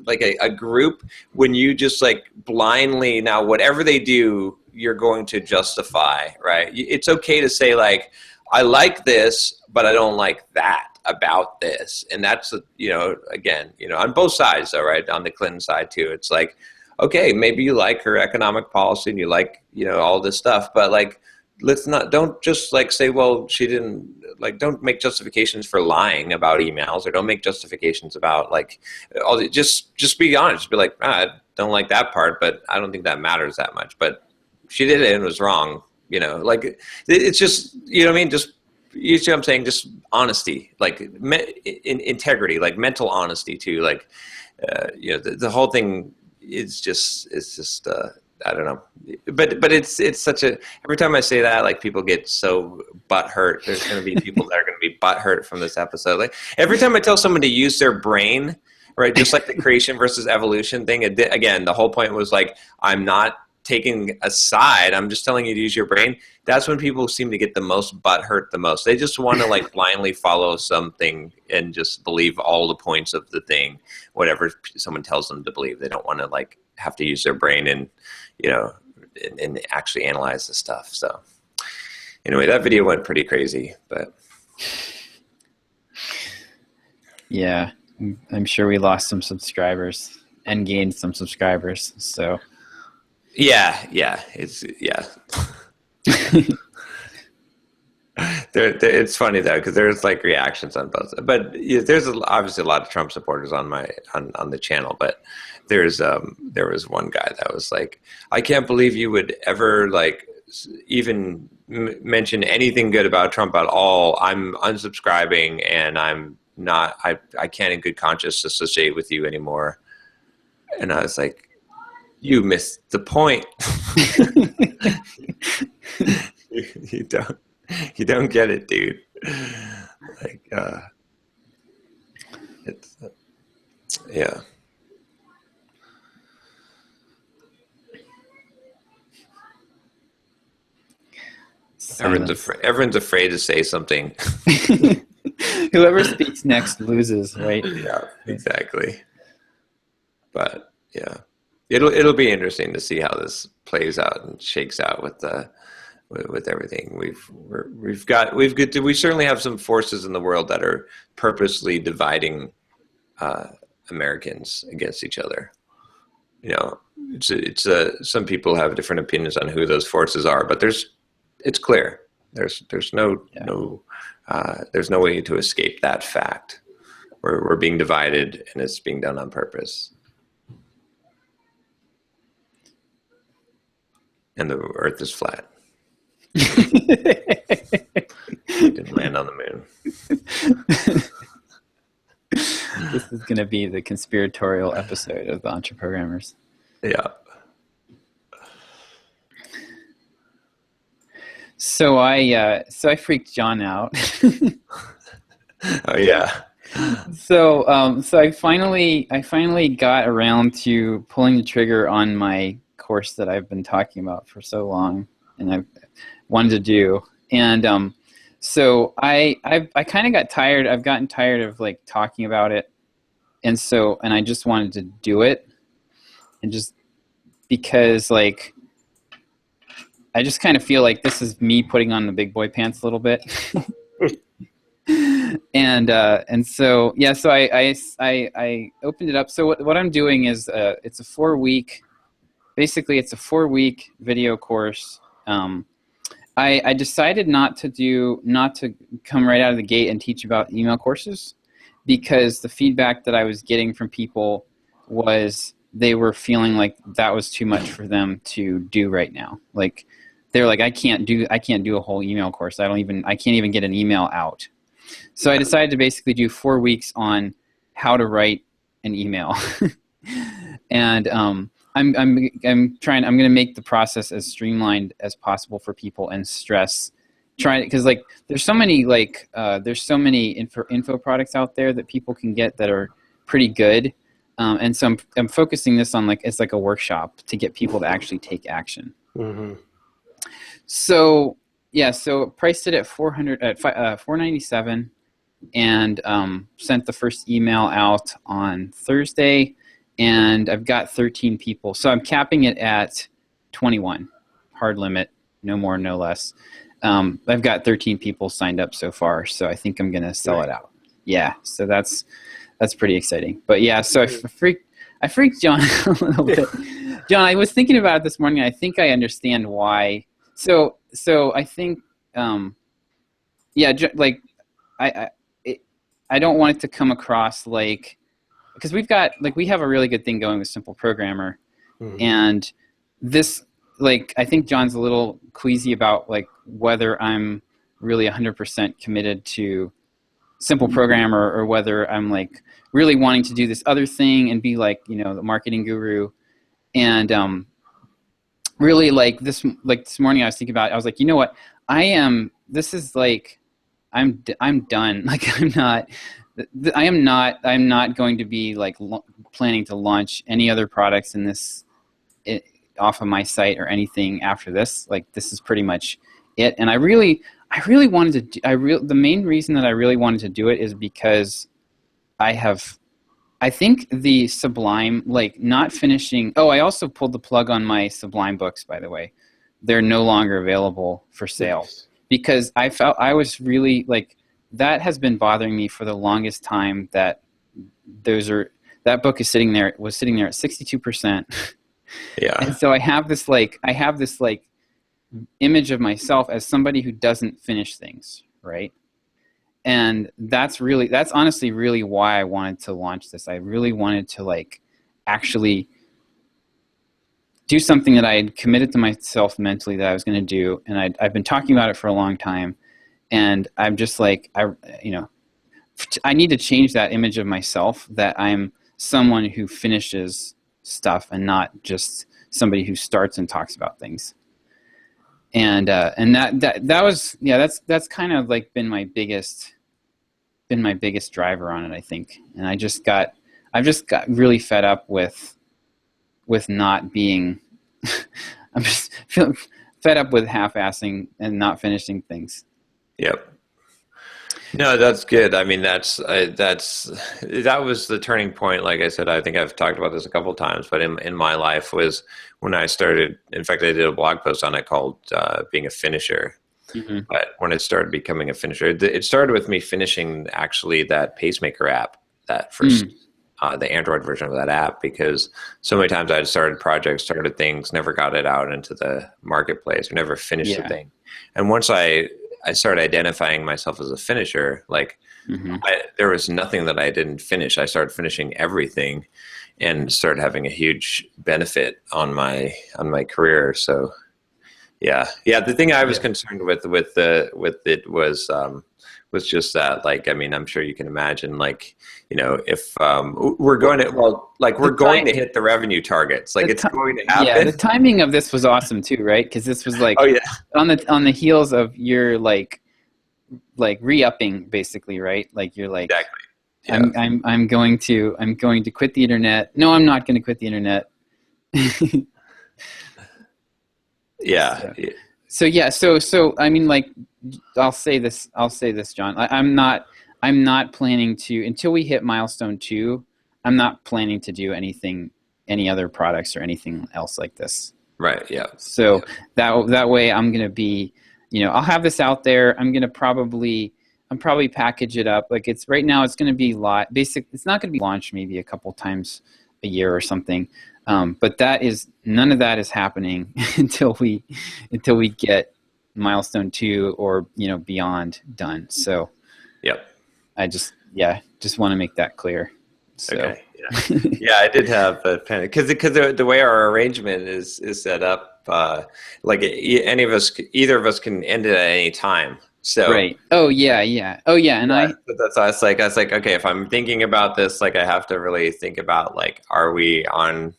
like a group, when you just like blindly, now whatever they do you're going to justify, right? It's okay to say, like, I like this but I don't like that about this, and that's again, on both sides though, right? On the Clinton side too, it's like, okay, maybe you like her economic policy and you like, all this stuff, but like, don't just like say, well, she didn't, like, don't make justifications for lying about emails, or don't make justifications about like, just be honest, just be like, I don't like that part, but I don't think that matters that much, but she did it and it was wrong, like, it's just, what I mean? Just, you see what I'm saying? Just honesty, like integrity, like mental honesty too. Like, the whole thing, it's just I don't know, but it's such a, every time I say that, like, people get so butthurt. There's going to be people that are going to be butthurt from this episode. Like, every time I tell someone to use their brain, right, just like the creation versus evolution thing, again, the whole point was like, I'm not taking a side, I'm just telling you to use your brain. That's when people seem to get the most butthurt the most. They just want to like blindly follow something and just believe all the points of the thing, whatever someone tells them to believe. They don't want to like have to use their brain and and actually analyze the stuff. So anyway, that video went pretty crazy, but yeah, I'm sure we lost some subscribers and gained some subscribers. So yeah, it's it's funny though, because there's like reactions on both, but there's obviously a lot of Trump supporters on the channel, but there was one guy that was like, I can't believe you would ever like even mention anything good about Trump at all. I'm unsubscribing and I'm not, I can't in good conscience associate with you anymore. And I was like, you missed the point. You don't get it, dude. Like, it's yeah. Everyone's afraid to say something. Whoever speaks next loses, right? Yeah, exactly. But yeah, it'll be interesting to see how this plays out and shakes out with everything. We certainly have some forces in the world that are purposely dividing Americans against each other. It's some people have different opinions on who those forces are, but it's clear. There's no way to escape that fact. We're being divided, and it's being done on purpose. And the Earth is flat. Didn't land on the moon. This is going to be the conspiratorial episode of the Entreprogrammers. Yeah. So I freaked John out. Oh yeah. So I finally got around to pulling the trigger on my course that I've been talking about for so long, and I've wanted to do. And so I kind of got tired. I've gotten tired of like talking about it, and I just wanted to do it, and just because like I just kind of feel like this is me putting on the big boy pants a little bit. and so yeah, so I opened it up. So what I'm doing is it's a 4-week, basically it's a 4-week video course. I decided not to come right out of the gate and teach about email courses, because the feedback that I was getting from people was they were feeling like that was too much for them to do right now. Like they're like, I can't do a whole email course. I can't even get an email out. So I decided to basically do 4 weeks on how to write an email. And I'm going to make the process as streamlined as possible for people, and stress because like there's so many info products out there that people can get that are pretty good. And so I'm focusing this on it's like a workshop to get people to actually take action. Mm-hmm. So yeah, so priced it at $497, and sent the first email out on Thursday, and I've got 13 people. So I'm capping it at 21, hard limit, no more, no less. I've got 13 people signed up so far, so I think I'm gonna sell it out. Yeah, so that's pretty exciting. But yeah, so I freaked John a little bit. John, I was thinking about it this morning. I think I understand why. So I think, I don't want it to come across because we have a really good thing going with Simple Programmer, and this, I think John's a little queasy about whether I'm really 100% committed to Simple Programmer, or whether I'm really wanting to do this other thing and be the marketing guru. And really this morning I was thinking about it. I was like, you know what, I'm done. I'm not going to be planning to launch any other products in this off of my site or anything after this. This is pretty much it. And I really wanted to the main reason that I really wanted to do it is because I think the Sublime, not finishing. Oh, I also pulled the plug on my Sublime books, by the way. They're no longer available for sale. Yes. Because I felt I was really that has been bothering me for the longest time, that that book was sitting there at 62%. Yeah. And so I have this image of myself as somebody who doesn't finish things, right? And that's honestly really why I wanted to launch this. I really wanted to actually do something that I had committed to myself mentally that I was going to do, and I've been talking about it for a long time, and I'm just I need to change that image of myself, that I'm someone who finishes stuff and not just somebody who starts and talks about things. And that was, that's kind of been my biggest driver on it, I think. And I've just got really fed up with not being I'm just feeling fed up with half-assing and not finishing things. Yep. No, that's good. I mean, that was the turning point. Like I said, I think I've talked about this a couple of times, but in my life was when I started. In fact, I did a blog post on it called "Being a Finisher." Mm-hmm. But when it started becoming a finisher, it started with me finishing actually that Pacemaker app, that first the Android version of that app, because so many times I had started projects, started things, never got it out into the marketplace, or never finished the thing. And once I started identifying myself as a finisher, there was nothing that I didn't finish. I started finishing everything, and started having a huge benefit on my career. So, yeah. The thing I was concerned with it was just that, I'm sure you can imagine, if we're going to hit the revenue targets, it's going to happen. Yeah, the timing of this was awesome too, right? Because this was on the heels of your re-upping, basically, right? You're exactly. Yeah. I'm going to quit the internet. No, I'm not going to quit the internet. Yeah. So I mean, I'll say this, John. I'm not planning to, until we hit milestone 2. I'm not planning to do any other products or anything else like this. Right. Yeah. So that way I'm going to be, I'll have this out there. I'm probably package it up. It's right now, it's going to be it's not going to be launched maybe a couple times a year or something. But none of that is happening until we get milestone 2 or beyond done. So, yep. I just want to make that clear. So. Okay. Yeah. I did have a panic because the way our arrangement is set up, like any of us, either of us can end it at any time. So right. Oh yeah. Oh yeah. And that's why I was like, okay, if I'm thinking about this, like I have to really think about like, are we on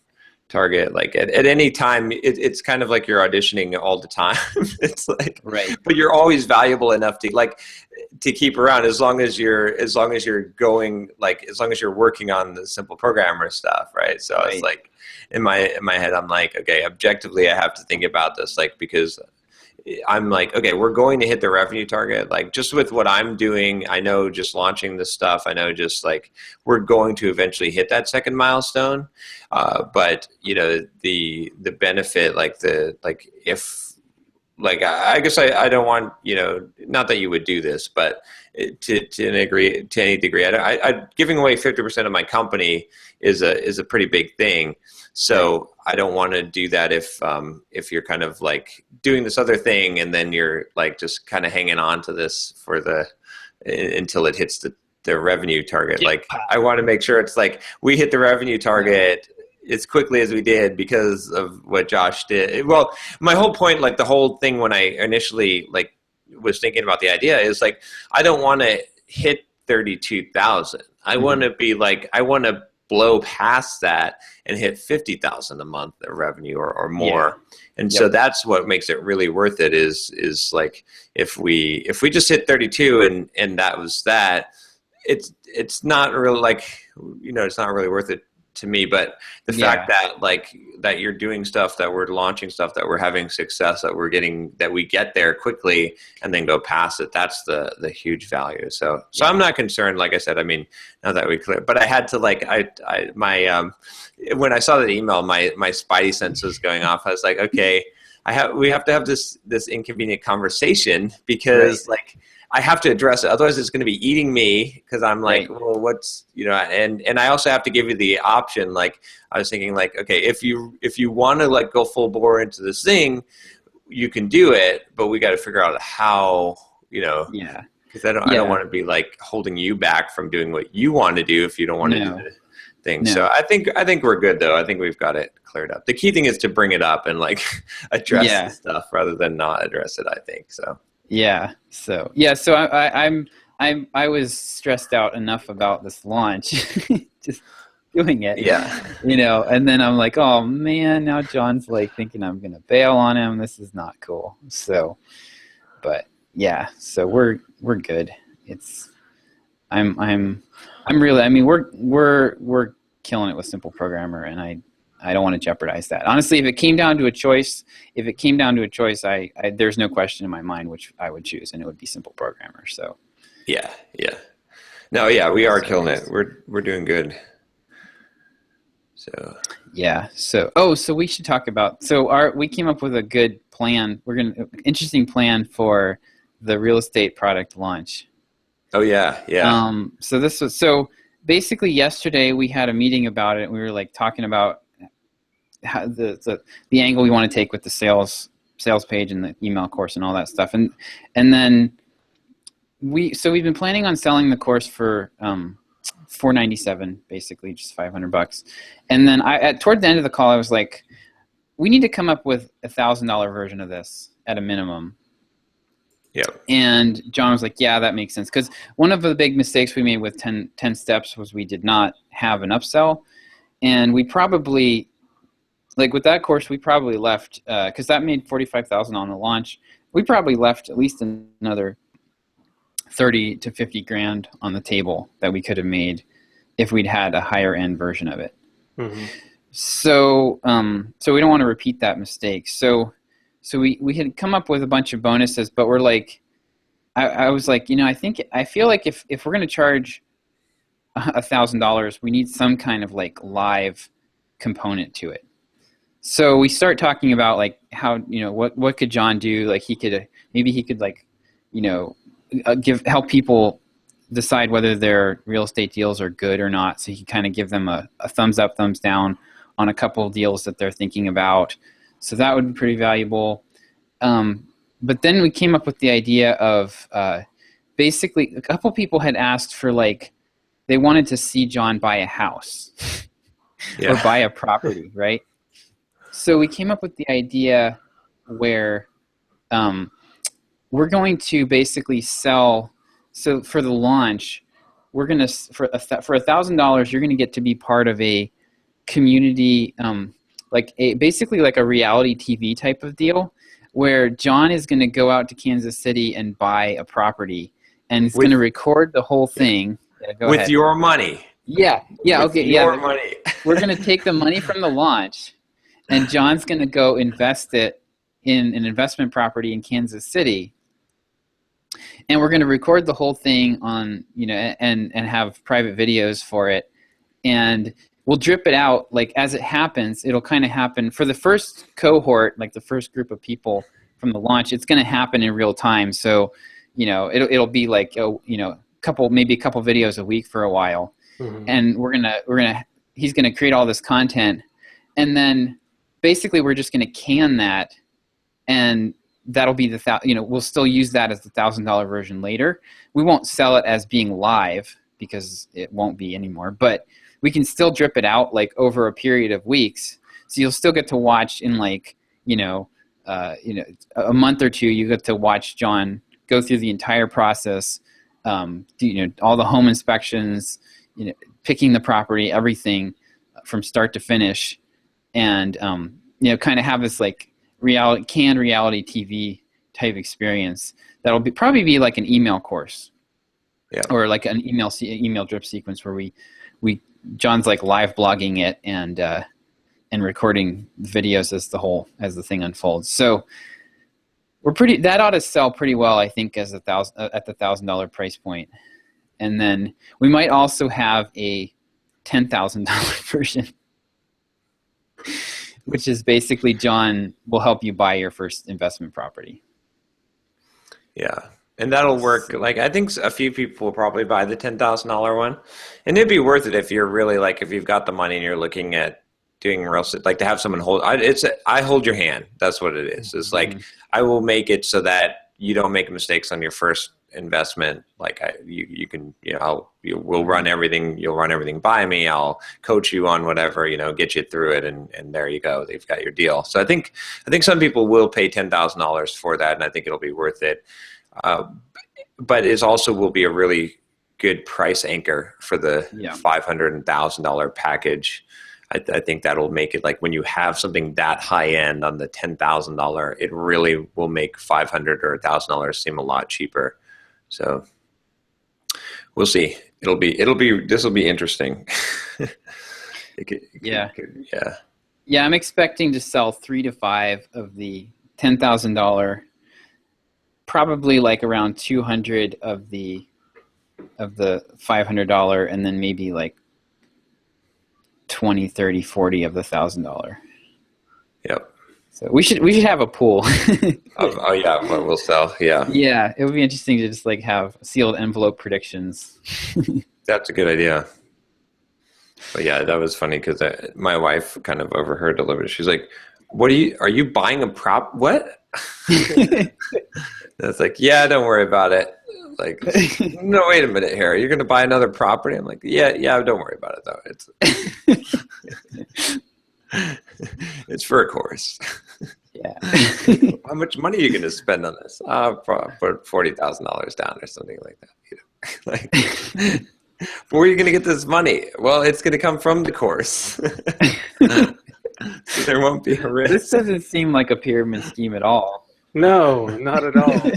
target? Like at any time, it's kind of like you're auditioning all the time. It's like, right. But you're always valuable enough to keep around as long as you're going, like as long as you're working on the simple programmer stuff, right? So It's like in my head, I'm like, okay, objectively, I have to think about this, like because I'm like, okay, we're going to hit the revenue target. Like just with what I'm doing, I know just launching this stuff, I know just like we're going to eventually hit that second milestone. But you know, the benefit, I guess I don't want, you know, not that you would do this, but to any degree, I giving away 50% of my company is a pretty big thing. So I don't want to do that if you're kind of like doing this other thing and then you're like just kind of hanging on to this until it hits the revenue target. Like I want to make sure it's like we hit the revenue target as quickly as we did because of what Josh did. Well, my whole point, like the whole thing when I initially like was thinking about the idea is like, I don't want to hit 32,000. I want to be like, I want to blow past that and hit 50,000 a month of revenue or more. Yeah. And so that's what makes it really worth it is like, if we just hit 32 and that was that, it's not really like, you know, it's not really worth it to me, but the fact that like that you're doing stuff, that we're launching stuff, that we're having success, that we get there quickly and then go past it, that's the huge value. So I'm not concerned, like I said. I mean, now that we clear, but I had to like when I saw the email, my spidey sense was going off. I was like, okay, we have to have this inconvenient conversation because like I have to address it. Otherwise it's going to be eating me because I'm like, well, what's, you know, and I also have to give you the option. Like I was thinking like, okay, if you want to like go full bore into this thing, you can do it, but we got to figure out how, you know, because I don't want to be like holding you back from doing what you want to do if you don't want to do the thing. No. So I think we're good though. I think we've got it cleared up. The key thing is to bring it up and like address the stuff rather than not address it, I think. So. Yeah. So I was stressed out enough about this launch, just doing it. Yeah. You know, and then I'm like, oh man, now John's like thinking I'm gonna bail on him. This is not cool. So, but yeah, so we're good. I'm really. I mean, we're killing it with Simple Programmer, and I don't want to jeopardize that. Honestly, if it came down to a choice, I there's no question in my mind which I would choose, and it would be Simple Programmer. So, yeah. No, yeah, we are killing it. We're doing good. So yeah. So we should talk about. We came up with a good plan. Interesting plan for the real estate product launch. Oh yeah. So basically yesterday we had a meeting about it. We were like talking about how the angle we want to take with the sales page and the email course and all that stuff, and then we've been planning on selling the course for $497, basically just $500. And then toward the end of the call I was like, we need to come up with $1,000 version of this at a minimum. Yeah. And John was like, yeah, that makes sense, because one of the big mistakes we made with 10 steps was we did not have an upsell, and we probably, like with that course, we probably left, because that made $45,000 on the launch. We probably left at least another 30 to 50 grand on the table that we could have made if we'd had a higher end version of it. Mm-hmm. So we don't want to repeat that mistake. So we had come up with a bunch of bonuses, but we're like, I was like, you know, I feel like if we're going to charge $1,000, we need some kind of like live component to it. So we start talking about like how, you know, what could John do? Like maybe he could like, you know, help people decide whether their real estate deals are good or not. So he kind of give them a thumbs up, thumbs down on a couple of deals that they're thinking about. So that would be pretty valuable. But then we came up with the idea of basically a couple people had asked for like, they wanted to see John buy a house or buy a property, right? So we came up with the idea where we're going to basically sell. So for the launch, we're going to for $1,000, you're going to get to be part of a community, basically like a reality TV type of deal, where John is going to go out to Kansas City and buy a property, and he's going to record the whole thing. Yeah, with ahead. Your money. Yeah. Okay. Your money. We're going to take the money from the launch, and John's going to go invest it in an investment property in Kansas City. And we're going to record the whole thing on, and have private videos for it. And we'll drip it out, like, as it happens. It'll kind of happen for the first cohort, like the first group of people from the launch. It's going to happen in real time. So, it'll be like, maybe a couple videos a week for a while. Mm-hmm. And he's going to create all this content. And then basically we're just going to can that, and that'll be we'll still use that as the $1,000 version later. We won't sell it as being live because it won't be anymore, but we can still drip it out like over a period of weeks. So you'll still get to watch in a month or two, you get to watch John go through the entire process, all the home inspections, picking the property, everything from start to finish. And, kind of have this like canned reality TV type experience. That'll probably be like an email course, or like an email drip sequence where John's like live blogging it and recording videos as the thing unfolds. So that ought to sell pretty well, I think, at the $1,000 price point. And then we might also have a $10,000 version, which is basically John will help you buy your first investment property. Yeah. And that'll work. Like, I think a few people will probably buy the $10,000 one, and it'd be worth it if you're really if you've got the money and you're looking at doing real estate, like to have someone hold. I hold your hand. That's what it is. It's like, I will make it so that you don't make mistakes on your first investment. Like we'll run everything. You'll run everything by me. I'll coach you on whatever, get you through it, and there you go. They've got your deal. So I think some people will pay $10,000 for that, and I think it'll be worth it. But it also will be a really good price anchor for the $500 and $1,000 package. I think that'll make it like when you have something that high end on the $10,000, it really will make $500 or $1,000 seem a lot cheaper. So we'll see. This will be interesting. Yeah. I'm expecting to sell 3 to 5 of the $10,000. Probably like around 200 of the $500, and then maybe like 20, 30, 40 of the $1,000. Yep. So we should have a pool. Oh yeah, what we'll sell. Yeah. Yeah, it would be interesting to just like have sealed envelope predictions. That's a good idea. But yeah, that was funny because my wife kind of overheard a little bit. She's like, are you buying a prop? What? That's like, yeah, don't worry about it. Like, no, wait a minute here. You're going to buy another property? I'm like, yeah, don't worry about it though. It's for a course. Yeah. How much money are you going to spend on this? Put $40,000 down or something like that. Where are you going to get this money? Well, it's going to come from the course. So there won't be a risk. This doesn't seem like a pyramid scheme at all. No, not at all.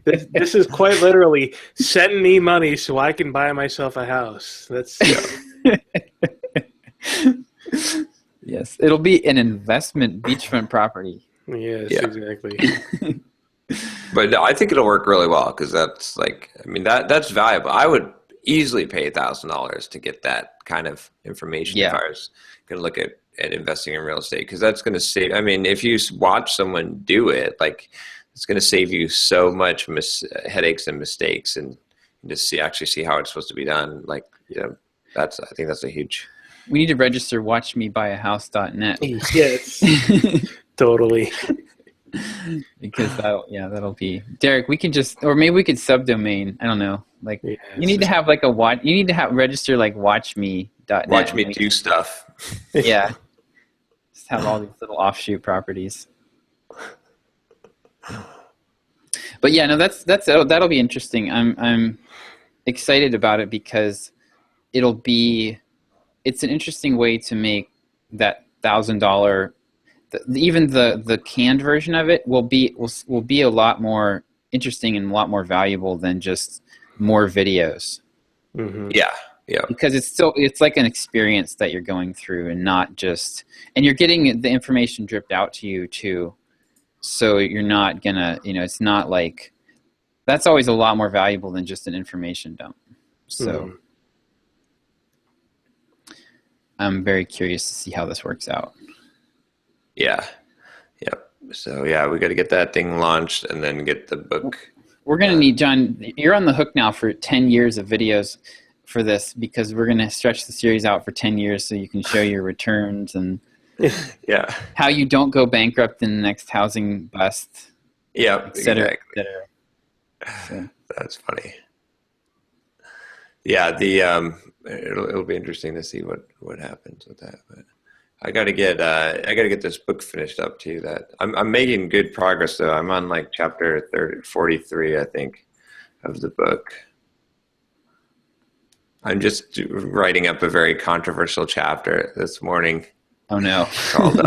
This is quite literally send me money so I can buy myself a house. That's Yes, it'll be an investment beachfront property. Yes, yeah. Exactly. But no, I think it'll work really well because that's like, I mean, that's valuable. I would easily pay $1,000 to get that kind of information if I was going to look at investing in real estate, because that's going to save. I mean, if you watch someone do it, like, it's going to save you so much headaches and mistakes, and just actually see how it's supposed to be done. Like, I think that's a huge. We need to register watchmebuyAhouse.net. Yes, totally. Because that'll be Derek. We can just, or maybe we could subdomain. I don't know. Like, you need to have like you need to register like watchme.net. Watch me do stuff. Yeah. just have all these little offshoot properties. But yeah, no, that'll be interesting. I'm excited about it because it's an interesting way to make that $1,000. Even the canned version of it will be a lot more interesting and a lot more valuable than just more videos. Mm-hmm. Yeah. Yeah. Because it's like an experience that you're going through, and not just, and you're getting the information dripped out to you too. So you're not gonna, it's not like, that's always a lot more valuable than just an information dump. So I'm very curious to see how this works out. Yeah. Yep. So yeah, we got to get that thing launched and then get the book. We're going to need, John, you're on the hook now for 10 years of videos for this, because we're going to stretch the series out for 10 years so you can show your returns and yeah, how you don't go bankrupt in the next housing bust. Yeah, et cetera, exactly. et cetera. So. That's funny. Yeah, it'll be interesting to see what happens with that. But I got to get this book finished up too. That I'm making good progress though. I'm on like chapter 43, I think, of the book. I'm just writing up a very controversial chapter this morning. Oh no! Called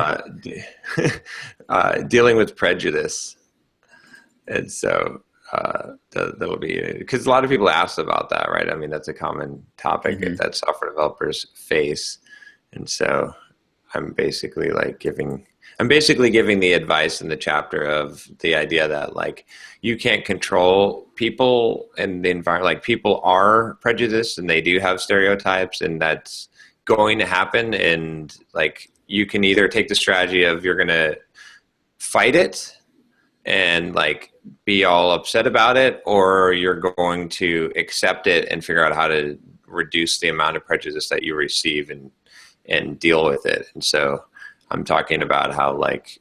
"Dealing with Prejudice," and so that'll be, because a lot of people ask about that, right? I mean, that's a common topic that software developers face, and so I'm basically giving the advice in the chapter of the idea that like you can't control people and the environment. Like, people are prejudiced and they do have stereotypes, and that's going to happen. And like, you can either take the strategy of you're going to fight it and like be all upset about it, or you're going to accept it and figure out how to reduce the amount of prejudice that you receive and deal with it. And so I'm talking about how, like,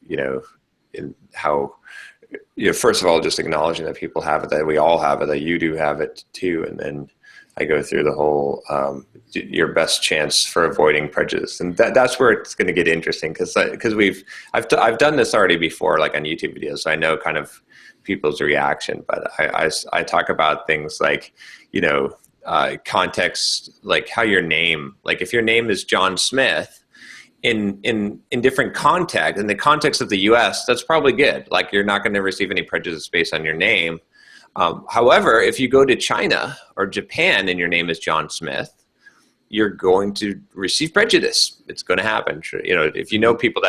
first of all, just acknowledging that people have it, that we all have it, that you do have it too. And then I go through the whole, your best chance for avoiding prejudice. And that's where it's going to get interesting, because I've done this already before, like on YouTube videos. So I know kind of people's reaction, but I talk about things like, context, like how your name, like if your name is John Smith, in different context, in the context of the US, that's probably good. Like, you're not going to receive any prejudice based on your name. However, if you go to China or Japan and your name is John Smith, you're going to receive prejudice. It's going to happen. If you know people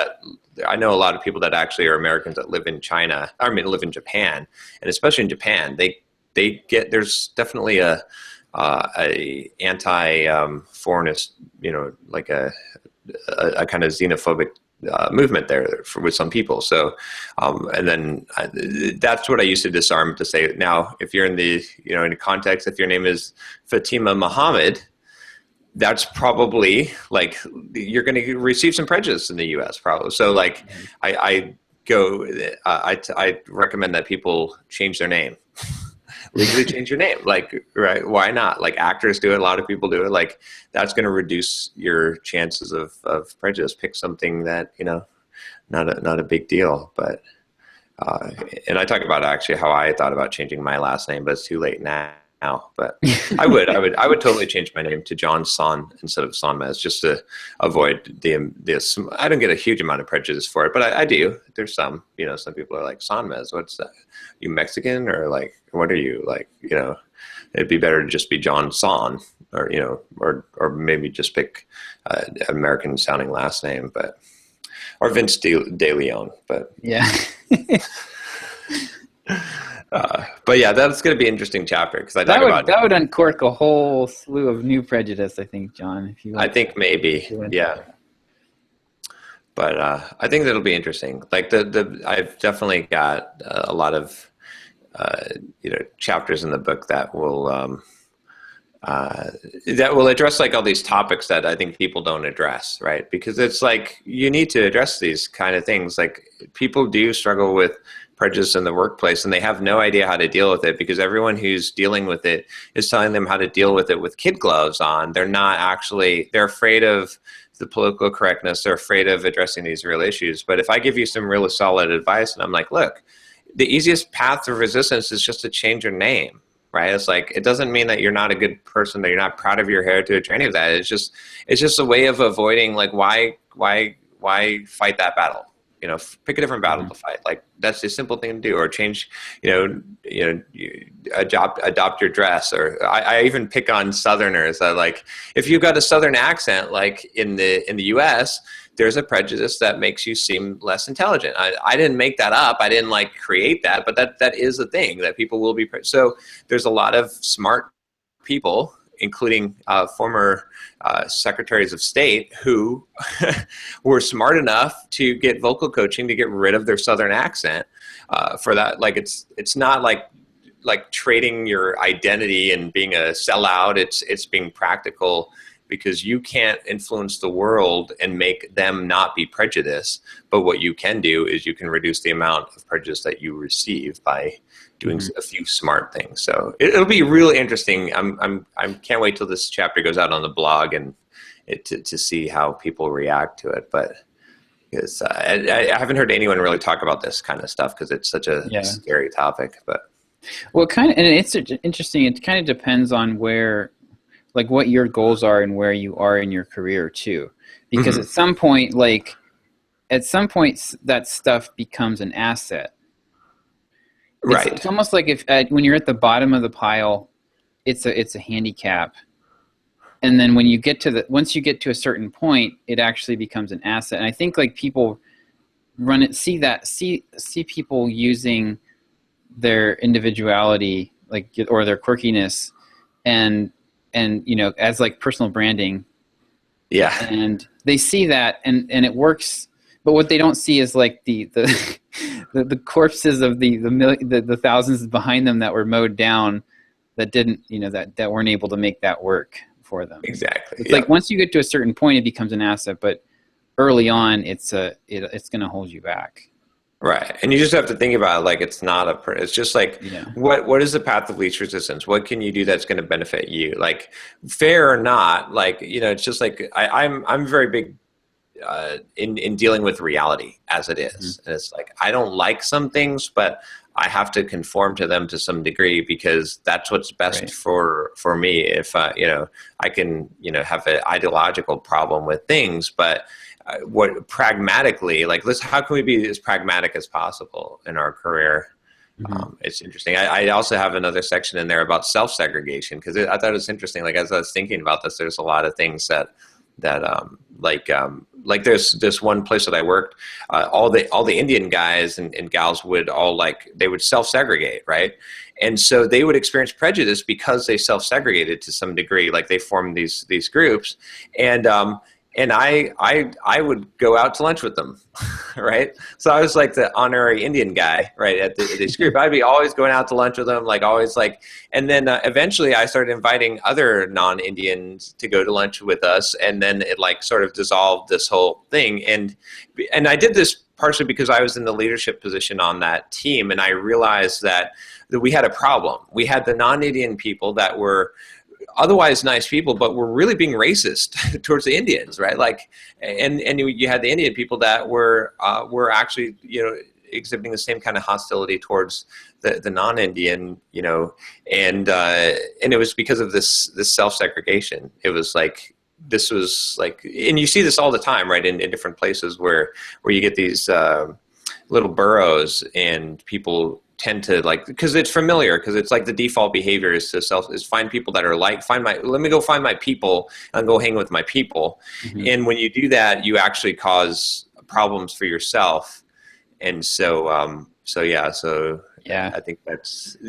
I know a lot of people that actually are Americans that live in live in Japan, and especially in Japan, there's definitely a anti-foreignist, like a kind of xenophobic movement there with some people. So, and then that's what I used to disarm, to say, now, if you're in in context, if your name is Fatima Muhammad, that's probably like, you're going to receive some prejudice in the US probably. So like, I recommend that people change their name. Legally change your name. Like, right? Why not? Like, actors do it. A lot of people do it. Like, that's going to reduce your chances of prejudice. Pick something that, not a big deal. But, and I talk about actually how I thought about changing my last name, but it's too late now. But I would totally change my name to John Son instead of Sonmez, just to avoid this. I don't get a huge amount of prejudice for it, but I do. There's some, some people are like, Sonmez, what's that? You Mexican, or like, what are you, like? It'd be better to just be John Son, or or maybe just pick an American sounding last name, or Vince De Leon. But yeah. But yeah, that's going to be an interesting chapter, because that would uncork a whole slew of new prejudice, I think, John. If you, I think maybe, yeah. But I think that'll be interesting. Like I've definitely got a lot of chapters in the book that will address like all these topics that I think people don't address, right? Because it's like, you need to address these kind of things. Like, people do struggle with prejudice in the workplace, and they have no idea how to deal with it because everyone who's dealing with it is telling them how to deal with it with kid gloves on. They're not actually, they're afraid of the political correctness. They're afraid of addressing these real issues. But if I give you some really solid advice and I'm like, look, the easiest path to resistance is just to change your name, right? It's like, it doesn't mean that you're not a good person, that you're not proud of your heritage or any of that. It's just a way of avoiding, like, why fight that battle? You know, pick a different battle to fight. Like, that's a simple thing to do. Or change, adopt your dress. Or I even pick on Southerners. Like, if you've got a Southern accent, like in the U.S., there's a prejudice that makes you seem less intelligent. I didn't make that up. I didn't like create that, but that is a thing that people will be. So there's a lot of smart people, including former secretaries of state, who were smart enough to get vocal coaching to get rid of their Southern accent. For that, like, it's not like trading your identity and being a sellout. It's being practical, because you can't influence the world and make them not be prejudiced. But what you can do is you can reduce the amount of prejudice that you receive by doing a few smart things. So it'll be really interesting. I can't wait till this chapter goes out on the blog and to see how people react to it. But because I haven't heard anyone really talk about this kind of stuff because it's such a scary topic. But well, and it's interesting. It kind of depends on where, like, what your goals are and where you are in your career too. Because at some point, that stuff becomes an asset. Right. It's almost like if when you're at the bottom of the pile, it's a handicap, and then when you once you get to a certain point, it actually becomes an asset. And I think, like, people see people using their individuality, like, or their quirkiness, and as like personal branding. Yeah. And they see that, and it works. But what they don't see is, like, the corpses of the thousands behind them that were mowed down, that didn't, that weren't able to make that work for them. Exactly. It's like, once you get to a certain point, it becomes an asset, but early on, it's going to hold you back. Right. And you just have to think about it like it's not it's just like, what is the path of least resistance? What can you do that's going to benefit you? Like, fair or not, like, it's just like, I'm very big in dealing with reality as it is. And it's like, I don't like some things, but I have to conform to them to some degree because that's what's best for me. If, I can, have an ideological problem with things, but what pragmatically, like, how can we be as pragmatic as possible in our career? It's interesting. I also have another section in there about self-segregation, because I thought it was interesting. Like, as I was thinking about this, there's a lot of things that like there's this one place that I worked, all the Indian guys and gals would they would self-segregate, right? And so they would experience prejudice because they self-segregated to some degree. Like, they formed these groups, and I would go out to lunch with them, right? So I was like the honorary Indian guy, right, at this group. I'd be always going out to lunch with them, like, always, like, and then eventually I started inviting other non-Indians to go to lunch with us, and then it, like, sort of dissolved this whole thing. And I did this partially because I was in the leadership position on that team, and I realized that we had a problem. We had the non-Indian people that were otherwise nice people, but were really being racist towards the Indians, right? Like, and you had the Indian people that were actually, exhibiting the same kind of hostility towards the non-Indian, and it was because of this self-segregation. It was like, this was like, and you see this all the time, right? In different places where you get these little boroughs, and people tend to, like, because it's familiar, because it's like the default behavior is is find people that are like, let me go find my people and go hang with my people. And when you do that, you actually cause problems for yourself. And so I think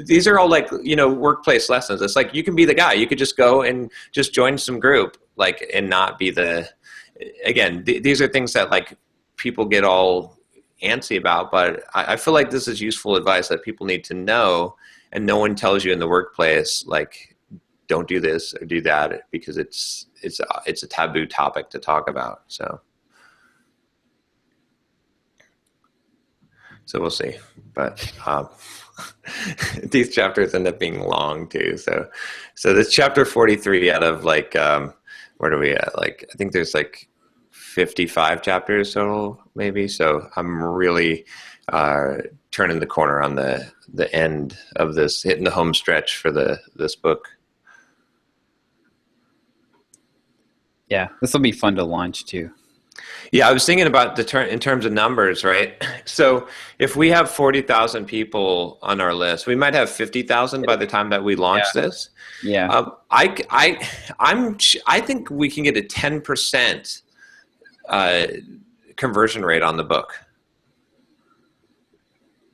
these are all, like, workplace lessons. It's like, you can be the guy. You could just go and just join some group, like, and not be these are things that, like, people get all antsy about, but I feel like this is useful advice that people need to know, and no one tells you in the workplace, like, don't do this or do that, because it's a taboo topic to talk about. So So we'll see. But these chapters end up being long too. So this chapter 43 out of like, where are we at? Like, I think there's like 55 chapters total, maybe. So I'm really turning the corner on the end of this, hitting the home stretch for this book. Yeah, this will be fun to launch too. Yeah, I was thinking about in terms of numbers, right? So if we have 40,000 people on our list, we might have 50,000 by the time that we launch this. Yeah. I think we can get a 10% conversion rate on the book,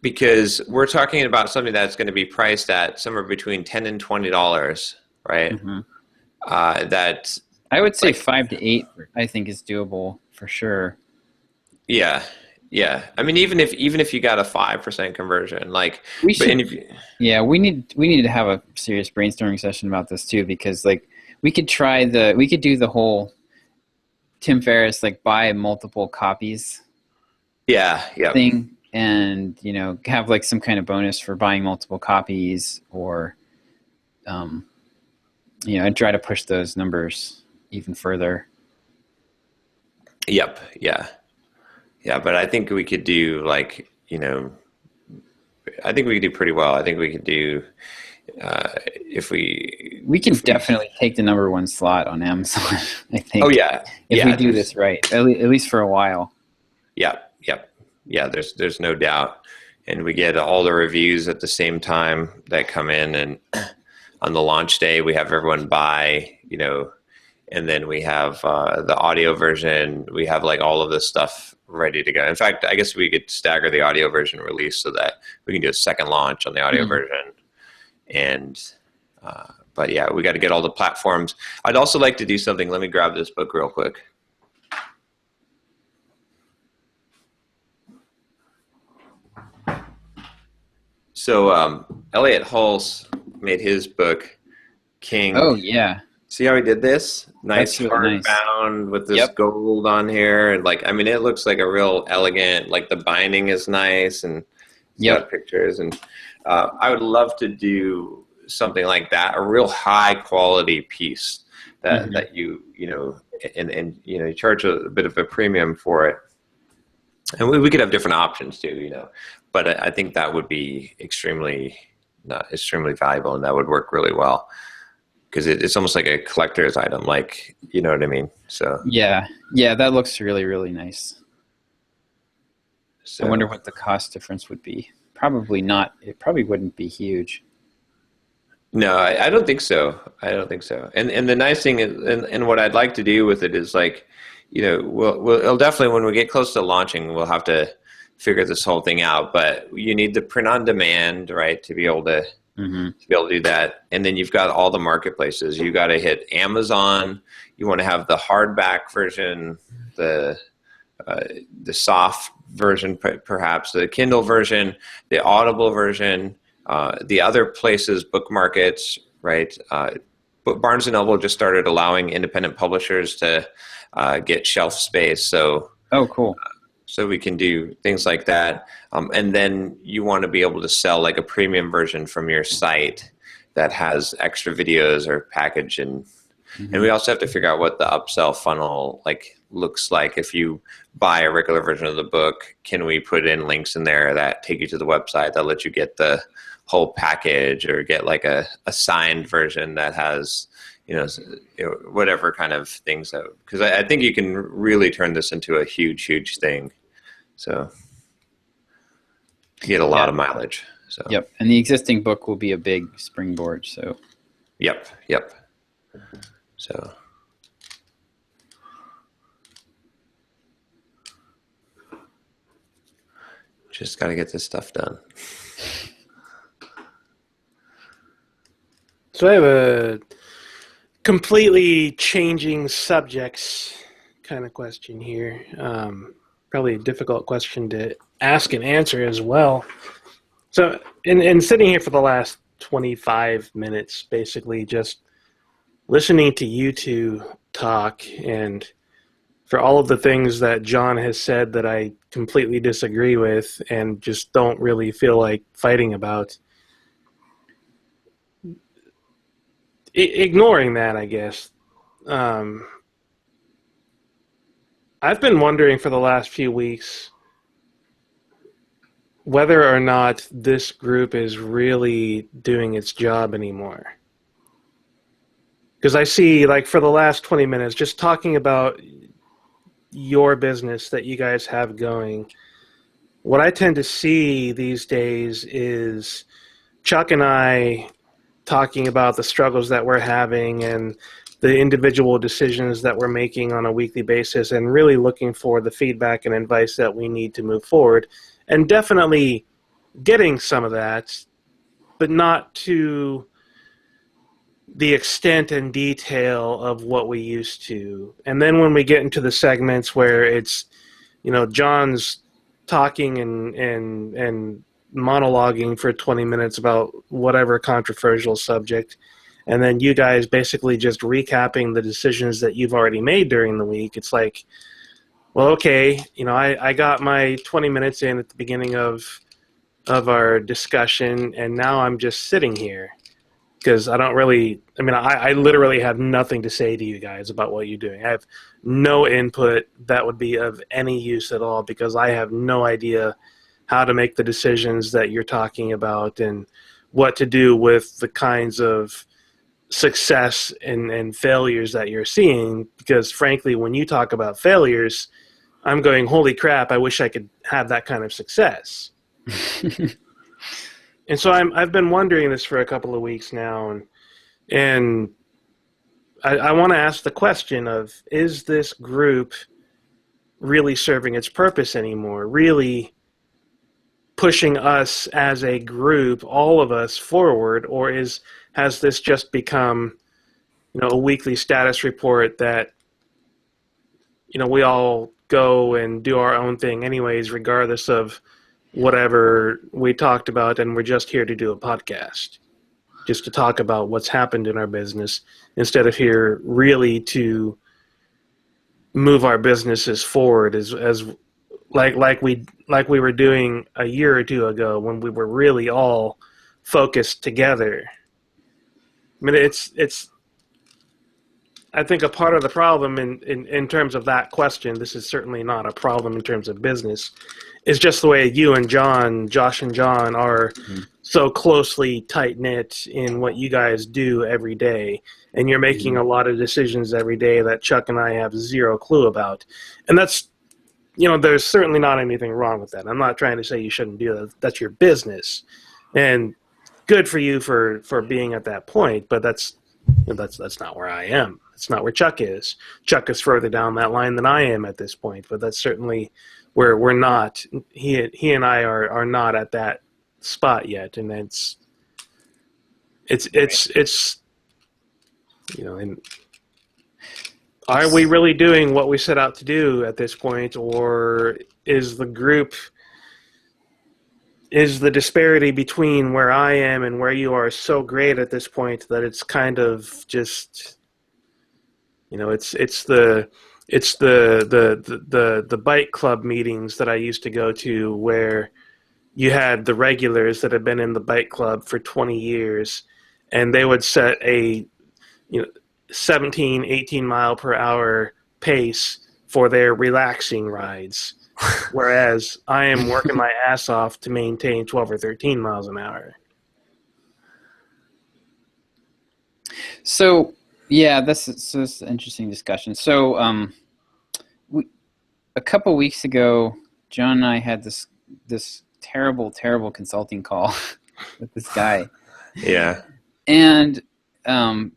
because we're talking about something that's going to be priced at somewhere between $10 and $20, right? Mm-hmm. That I would say 5 to 8. I think is doable for sure. Yeah. I mean, even if you got a 5% conversion, like we need to have a serious brainstorming session about this too, because like we could do the whole Tim Ferriss like buy multiple copies thing, and have like some kind of bonus for buying multiple copies, or and try to push those numbers even further. Yep. Yeah, but I think we could do like, I think we could do pretty well. I think we could do we can definitely take the number one slot on Amazon. I think. Oh yeah. If we do this right, at least for a while. Yep. Yeah. There's no doubt, and we get all the reviews at the same time that come in, and on the launch day we have everyone buy, and then we have the audio version. We have like all of this stuff ready to go. In fact, I guess we could stagger the audio version release so that we can do a second launch on the audio version. And but yeah, we got to get all the platforms. I'd also like to do something. Let me grab this book real quick. So Elliot Hulse made his book King. Oh yeah. See how he did this? Nice really hardbound with this gold on here. And like, I mean, it looks like a real elegant, like the binding is nice, and got pictures. And I would love to do something like that, a real high quality piece that you you charge a bit of a premium for it. And we could have different options too, but I think that would be extremely valuable, and that would work really well. Because it's almost like a collector's item, like, you know what I mean? So yeah, that looks really, really nice. So, I wonder what the cost difference would be. Probably not. It probably wouldn't be huge. No, I don't think so. And the nice thing is, and what I'd like to do with it is like, we'll definitely, when we get close to launching, we'll have to figure this whole thing out. But you need the print on demand, right, to be able to do that. And then you've got all the marketplaces. You got to hit Amazon. You want to have the hardback version, the soft version, perhaps the Kindle version, the Audible version, the other places, book markets, right? But Barnes & Noble just started allowing independent publishers to get shelf space. So, oh, cool. So we can do things like that. And then you want to be able to sell like a premium version from your site that has extra videos or package. And we also have to figure out what the upsell funnel like looks like. If you buy a regular version of the book, can we put in links in there that take you to the website that let you get the whole package, or get like a signed version that has, whatever kind of things. Because I think you can really turn this into a huge thing. So you get a lot of mileage. So yep, and the existing book will be a big springboard. So yep. So just got to get this stuff done. So I have a completely changing subjects kind of question here. Probably a difficult question to ask and answer as well. So in sitting here for the last 25 minutes, basically just listening to you two talk and for all of the things that John has said that I completely disagree with and just don't really feel like fighting about. Ignoring that, I guess. I've been wondering for the last few weeks whether or not this group is really doing its job anymore. Because I see, like, for the last 20 minutes, just talking about your business that you guys have going, what I tend to see these days is Chuck and I talking about the struggles that we're having and the individual decisions that we're making on a weekly basis, and really looking for the feedback and advice that we need to move forward, and definitely getting some of that, but not to the extent and detail of what we used to. And then when we get into the segments where it's, John's talking and monologuing for 20 minutes about whatever controversial subject, and then you guys basically just recapping the decisions that you've already made during the week, it's like, well, okay, I got my 20 minutes in at the beginning of our discussion, and now I'm just sitting here. Because I literally have nothing to say to you guys about what you're doing. I have no input that would be of any use at all, because I have no idea how to make the decisions that you're talking about and what to do with the kinds of success and failures that you're seeing. Because frankly, when you talk about failures, I'm going, holy crap, I wish I could have that kind of success. And so I've been wondering this for a couple of weeks now, and I want to ask the question of, is this group really serving its purpose anymore? Really pushing us as a group, all of us, forward, or has this just become, a weekly status report that, we all go and do our own thing anyways, regardless of whatever we talked about, and we're just here to do a podcast, just to talk about what's happened in our business, instead of here really to move our businesses forward as like we were doing a year or two ago, when we were really all focused together. I mean, it's I think a part of the problem in terms of that question, this is certainly not a problem in terms of business, is just the way you and Josh and John are so closely tight-knit in what you guys do every day. And you're making a lot of decisions every day that Chuck and I have zero clue about. And that's, there's certainly not anything wrong with that. I'm not trying to say you shouldn't do that. That's your business. And good for you for being at that point, but that's not where I am. It's not where Chuck is. Chuck is further down that line than I am at this point, but that's certainly where we're not. He and I are not at that spot yet, and it's and are we really doing what we set out to do at this point, or is the disparity between where I am and where you are so great at this point that it's kind of just, it's the bike club meetings that I used to go to, where you had the regulars that had been in the bike club for 20 years, and they would set a 17, 18 mile per hour pace for their relaxing rides. Whereas I am working my ass off to maintain 12 or 13 miles an hour. So, yeah, this is an interesting discussion. So, a couple weeks ago, John and I had this terrible consulting call with this guy. Yeah. And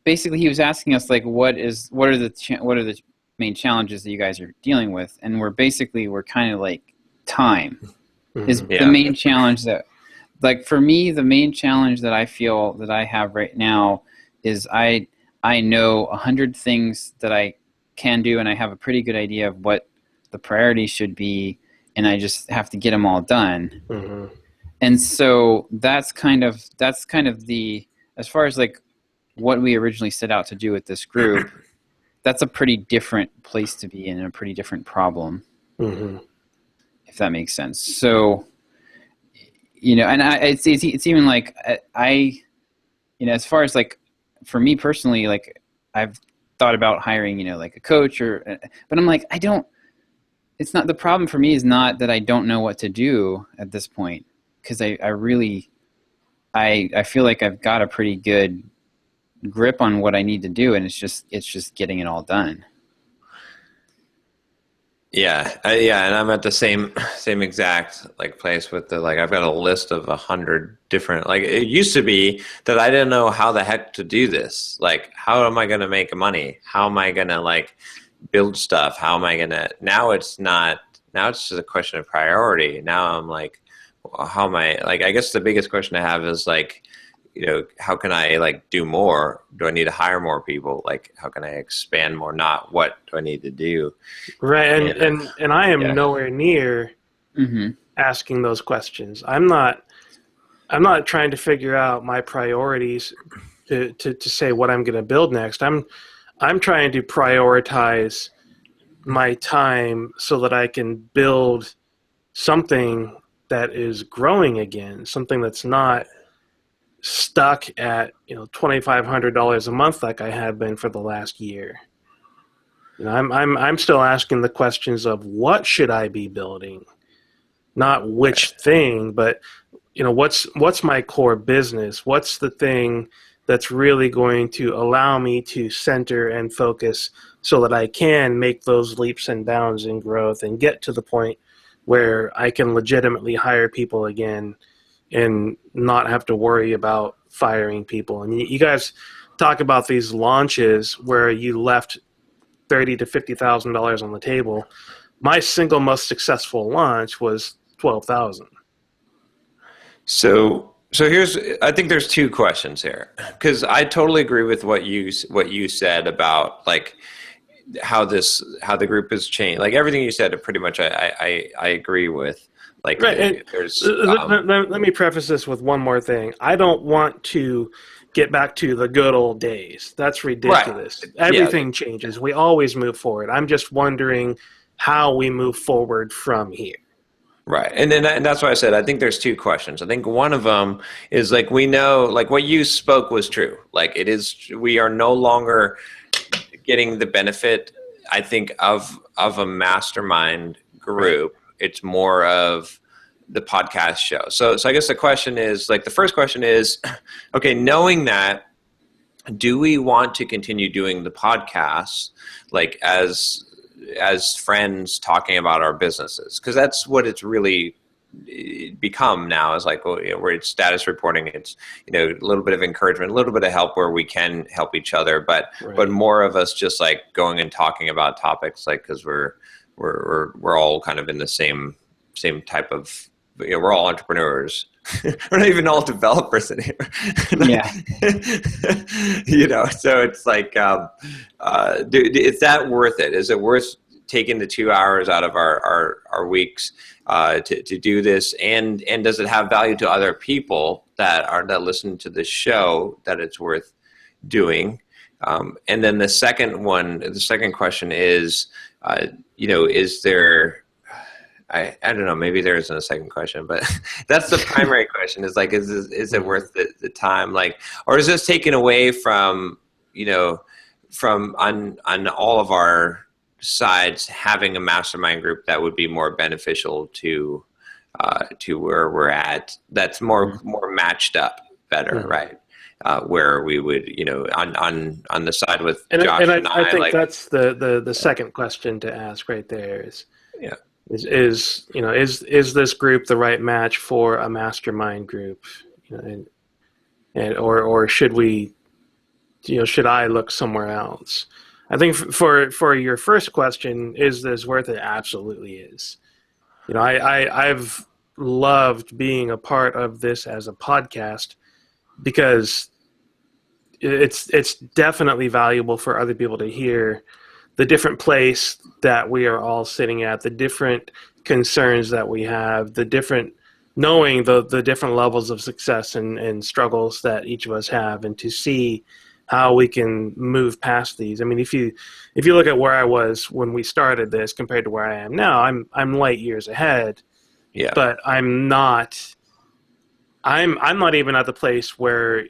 basically, he was asking us, like, what are the main challenges that you guys are dealing with, and we're kind of like time is the main challenge that, like, for me, the main challenge that I feel that I have right now is I know 100 things that I can do, and I have a pretty good idea of what the priorities should be, and I just have to get them all done. And so that's kind of the, as far as like what we originally set out to do with this group, that's a pretty different place to be in, and a pretty different problem, if that makes sense. So, and it's even like as far as like for me personally, like I've thought about hiring, like a coach but I'm like, it's not, the problem for me is not that I don't know what to do at this point. Cause I feel like I've got a pretty good grip on what I need to do. And it's just getting it all done. Yeah. And I'm at the same exact like place with I've got a list of 100 different, like it used to be that I didn't know how the heck to do this. Like, how am I going to make money? How am I going to like build stuff? How am I going to, now it's just a question of priority. Now I'm like, how am I, like, I guess the biggest question I have is like, how can I like do more? Do I need to hire more people? Like, how can I expand more? Not what do I need to do? Right. And I am nowhere near asking those questions. I'm not trying to figure out my priorities to say what I'm going to build next. I'm trying to prioritize my time so that I can build something that is growing again, something that's not stuck at $2,500 a month like I have been for the last year. I'm still asking the questions of what should I be building, not which thing, but what's my core business? What's the thing that's really going to allow me to center and focus so that I can make those leaps and bounds in growth and get to the point where I can legitimately hire people again and not have to worry about firing people. And you guys talk about these launches where you left $30,000 to $50,000 on the table. My single most successful launch was $12,000. So I think there's two questions here, because I totally agree with what you said about like how the group has changed. Like everything you said, pretty much I agree with. Like, right. Let me preface this with one more thing. I don't want to get back to the good old days. That's ridiculous. Right. Everything changes. We always move forward. I'm just wondering how we move forward from here. Right. And that's why I said I think there's two questions. I think one of them is like, we know, like what you spoke was true. Like we are no longer getting the benefit, I think, of a mastermind group. Right. It's more of the podcast show. So I guess the question is, like, the first question is, okay, knowing that, do we want to continue doing the podcast, like as friends talking about our businesses? Because that's what it's really become now, is like, where it's status reporting, it's a little bit of encouragement, a little bit of help where we can help each other, but more of us just like going and talking about topics, like, because we're all kind of in the same type of, we're all entrepreneurs. We're not even all developers in here. Yeah. So it's like, is that worth it? Is it worth taking the 2 hours out of our weeks to do this? And does it have value to other people that listen to the show, that it's worth doing? And then the second question is, is there, I don't know, maybe there isn't a second question, but that's the primary question, is like, is it worth the time? Like, or is this taken away from on all of our sides, having a mastermind group that would be more beneficial to where we're at, that's more matched up better, right? Where we would, on the side with Josh and I think like, that's the second question to ask right there is, is this group the right match for a mastermind group? Or should we, should I look somewhere else? I think for your first question, is this worth it? Absolutely is. I've loved being a part of this as a podcast, because it's definitely valuable for other people to hear the different place that we are all sitting at, the different concerns that we have, knowing the different levels of success and struggles that each of us have, and to see how we can move past these. I mean, if you look at where I was when we started this compared to where I am now, I'm light years ahead. Yeah. But I'm not even at the place where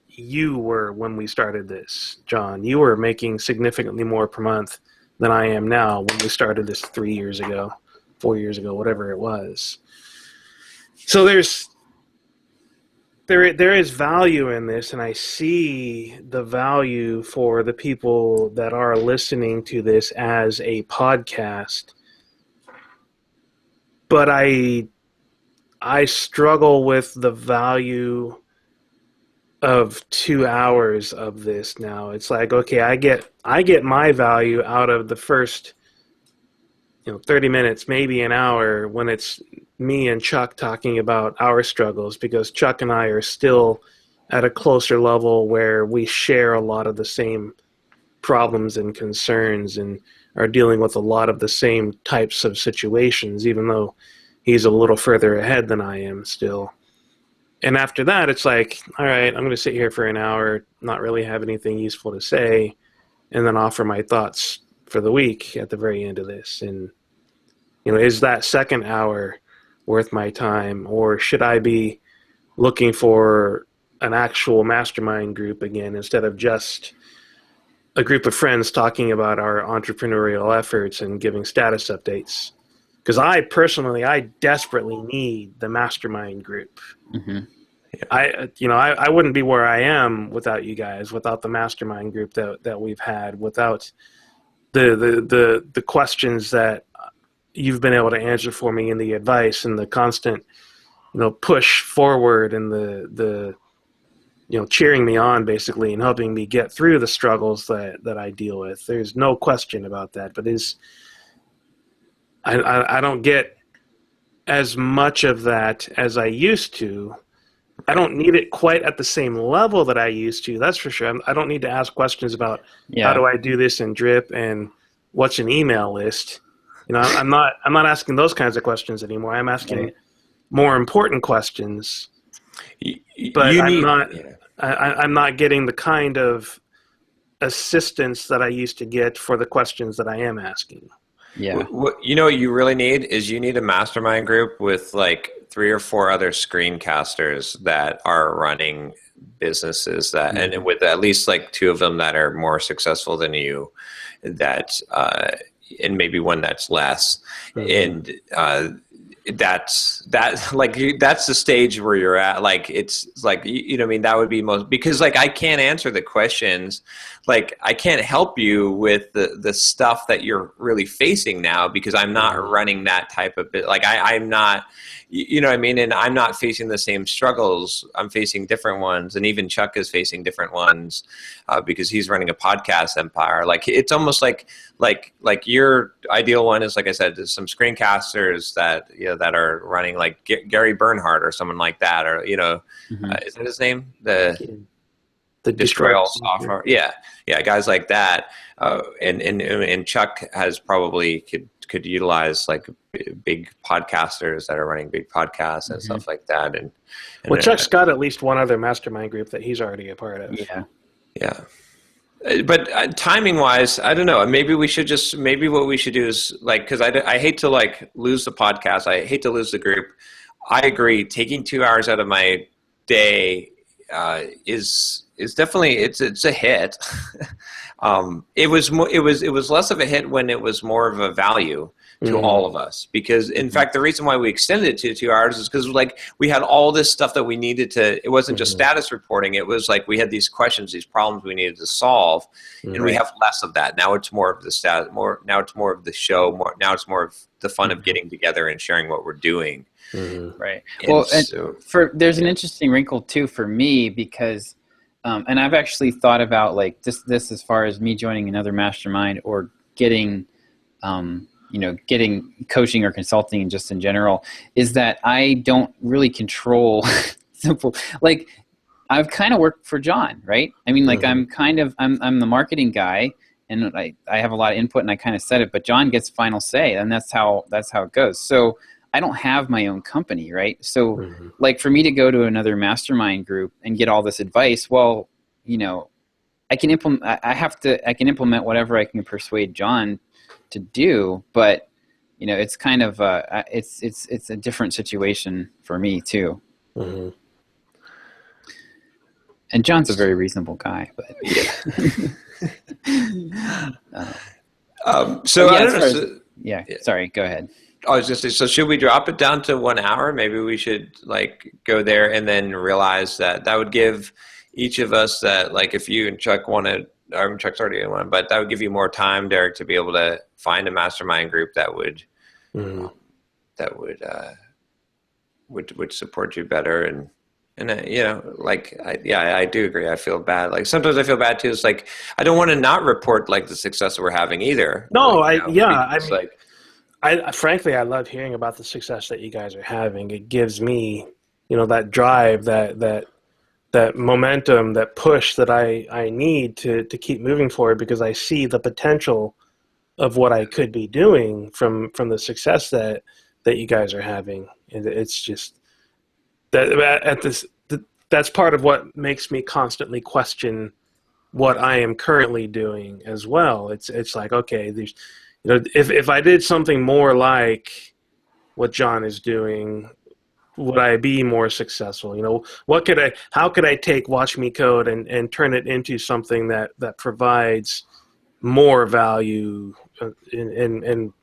you were when we started this, John. You were making significantly more per month than I am now when we started this 3 years ago, 4 years ago, whatever it was. So there is value in this, and I see the value for the people that are listening to this as a podcast. But I struggle with the value of 2 hours of this now. It's like, okay, I get my value out of the first 30 minutes, maybe an hour, when it's me and Chuck talking about our struggles, because Chuck and I are still at a closer level where we share a lot of the same problems and concerns and are dealing with a lot of the same types of situations, even though he's a little further ahead than I am still. And after that, it's like, all right, I'm going to sit here for an hour, not really have anything useful to say, and then offer my thoughts for the week at the very end of this. And, is that second hour worth my time, or should I be looking for an actual mastermind group again instead of just a group of friends talking about our entrepreneurial efforts and giving status updates? Because I desperately need the mastermind group. Mm-hmm. I wouldn't be where I am without you guys, without the mastermind group that we've had, without the questions that you've been able to answer for me, and the advice and the constant, push forward, and the cheering me on basically, and helping me get through the struggles that I deal with. There's no question about that. But I don't get as much of that as I used to. I don't need it quite at the same level that I used to, that's for sure. I don't need to ask questions about how do I do this in Drip and what's an email list. I'm not asking those kinds of questions anymore. I'm asking more important questions. But I'm not getting the kind of assistance that I used to get for the questions that I am asking. Yeah. What you really need is you need a mastermind group with like 3 or 4 other screencasters that are running businesses and with at least like 2 of them that are more successful than you, and maybe one that's less. And that's the stage where you're at. Like, it's like, that would be most, because like, I can't answer the questions. Like, I can't help you with the stuff that you're really facing now, because I'm not running that type of bit. Like, I'm not, and I'm not facing the same struggles. I'm facing different ones. And even Chuck is facing different ones, because he's running a podcast empire. Like, it's almost like your ideal one is, like I said, there's some screencasters that, that are running, like Gary Bernhardt or someone like that, or, is that his name? The Destroy All Software. Yeah. Guys like that. And Chuck has probably could utilize like big podcasters that are running big podcasts and stuff like that. And Chuck's got at least one other mastermind group that he's already a part of. Yeah. But timing wise, I don't know. Maybe what we should do is, like, because I hate to like lose the podcast. I hate to lose the group. I agree. Taking 2 hours out of my day is definitely it's a hit. It was less of a hit when it was more of a value to all of us, because in fact the reason why we extended it to 2 hours is because like we had all this stuff that we needed to. It wasn't just status reporting. It was like we had these questions, these problems we needed to solve, and we have less of that now. It's more of the status. Now it's more of the show. Now it's more of the fun of getting together and sharing what we're doing. Right. There's an interesting wrinkle too for me, because and I've actually thought about like this as far as me joining another mastermind or getting getting coaching or consulting just in general, is that I don't really control simple, like I've kind of worked for John, right? I mean, like I'm the marketing guy, and I have a lot of input and I kind of said it, but John gets final say, and that's how it goes. So I don't have my own company, right? So like for me to go to another mastermind group and get all this advice, well, I can implement. I can implement whatever I can persuade John to do, but it's kind of it's a different situation for me too. Mm-hmm. And John's a very reasonable guy, but yeah. So I don't know. Yeah, sorry. Go ahead. I was just saying, so should we drop it down to 1 hour? Maybe we should like go there and then realize that would give each of us that, like, if you and Chuck wanted, or Chuck's already in one, but that would give you more time, Derek, to be able to find a mastermind group that would would support you better. And I do agree. I feel bad. Like sometimes I feel bad too. It's like I don't want to not report like the success we're having either. No, like, frankly, I love hearing about the success that you guys are having. It gives me, that drive, that momentum, that push that I need to keep moving forward, because I see the potential of what I could be doing from the success that you guys are having. And it's just that's part of what makes me constantly question what I am currently doing as well. It's like, okay, there's, if I did something more like what John is doing, would I be more successful? How could I take Watch Me Code and turn it into something that provides more value and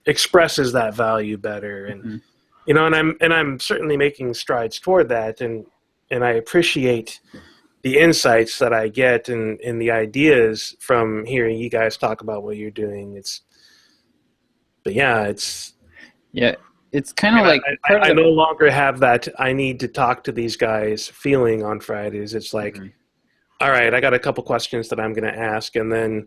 expresses that value better? And and I'm certainly making strides toward that, and I appreciate the insights that I get and the ideas from hearing you guys talk about what you're doing. It's kind of like I no longer have that I need to talk to these guys feeling on Fridays. It's like, all right, I got a couple questions that I'm going to ask, and then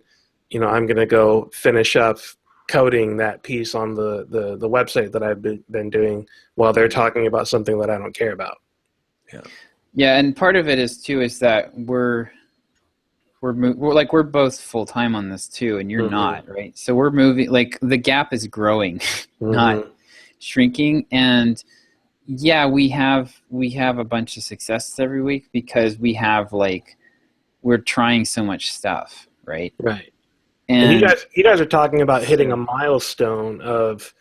I'm going to go finish up coding that piece on the website that I've been doing while they're talking about something that I don't care about. Yeah, and part of it is that we're both full time on this too, and you're not, right? So we're moving, like the gap is growing, not shrinking. And yeah, we have a bunch of successes every week because we're trying so much stuff, right? Right. And you guys are talking about hitting a milestone of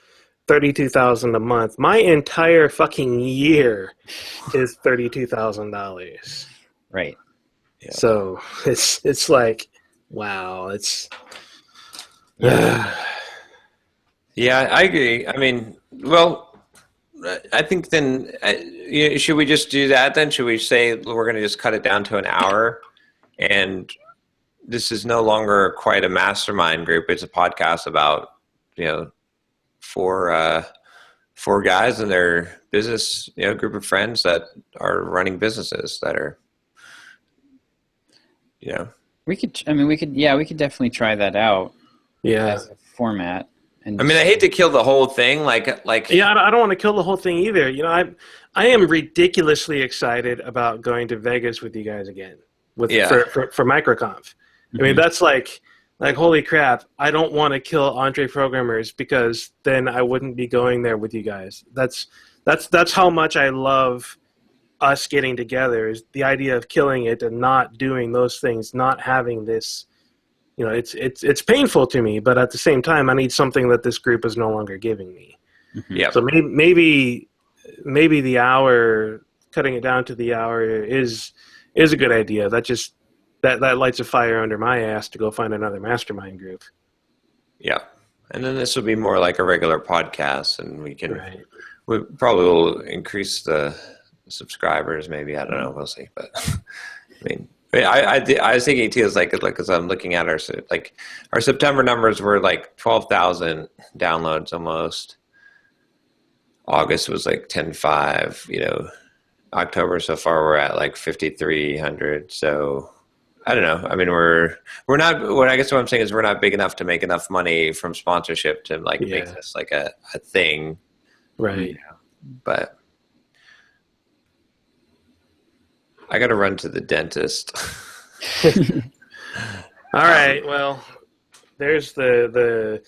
$32,000 a month. My entire fucking year is $32,000. Right. Yeah. So it's like, wow. It's yeah, I agree. I mean, well, I think then should we just do that then? Should we say we're going to just cut it down to an hour, and this is no longer quite a mastermind group. It's a podcast about, four guys and their business, group of friends that are running businesses that are, we could definitely try that out. Yeah. As a format. And I hate to kill the whole thing. Yeah, I don't want to kill the whole thing either. I am ridiculously excited about going to Vegas with you guys again for MicroConf. I mean, that's like holy crap, I don't want to kill Entre Programmers because then I wouldn't be going there with you guys. That's how much I love us getting together, is the idea of killing it and not doing those things, not having this, it's painful to me, but at the same time I need something that this group is no longer giving me. Yeah. So maybe the hour, cutting it down to the hour is a good idea. That lights a fire under my ass to go find another mastermind group. Yeah. And then this will be more like a regular podcast, and we probably will increase the subscribers. Maybe, I don't know. We'll see. But I was thinking too, because I'm looking at our September numbers were like 12,000 downloads almost. August was like 10.5, October so far we're at like 5,300. So I don't know. I mean, we're not. What I guess what I'm saying is we're not big enough to make enough money from sponsorship to make this like a thing, right? But I got to run to the dentist. All right. Well, there's the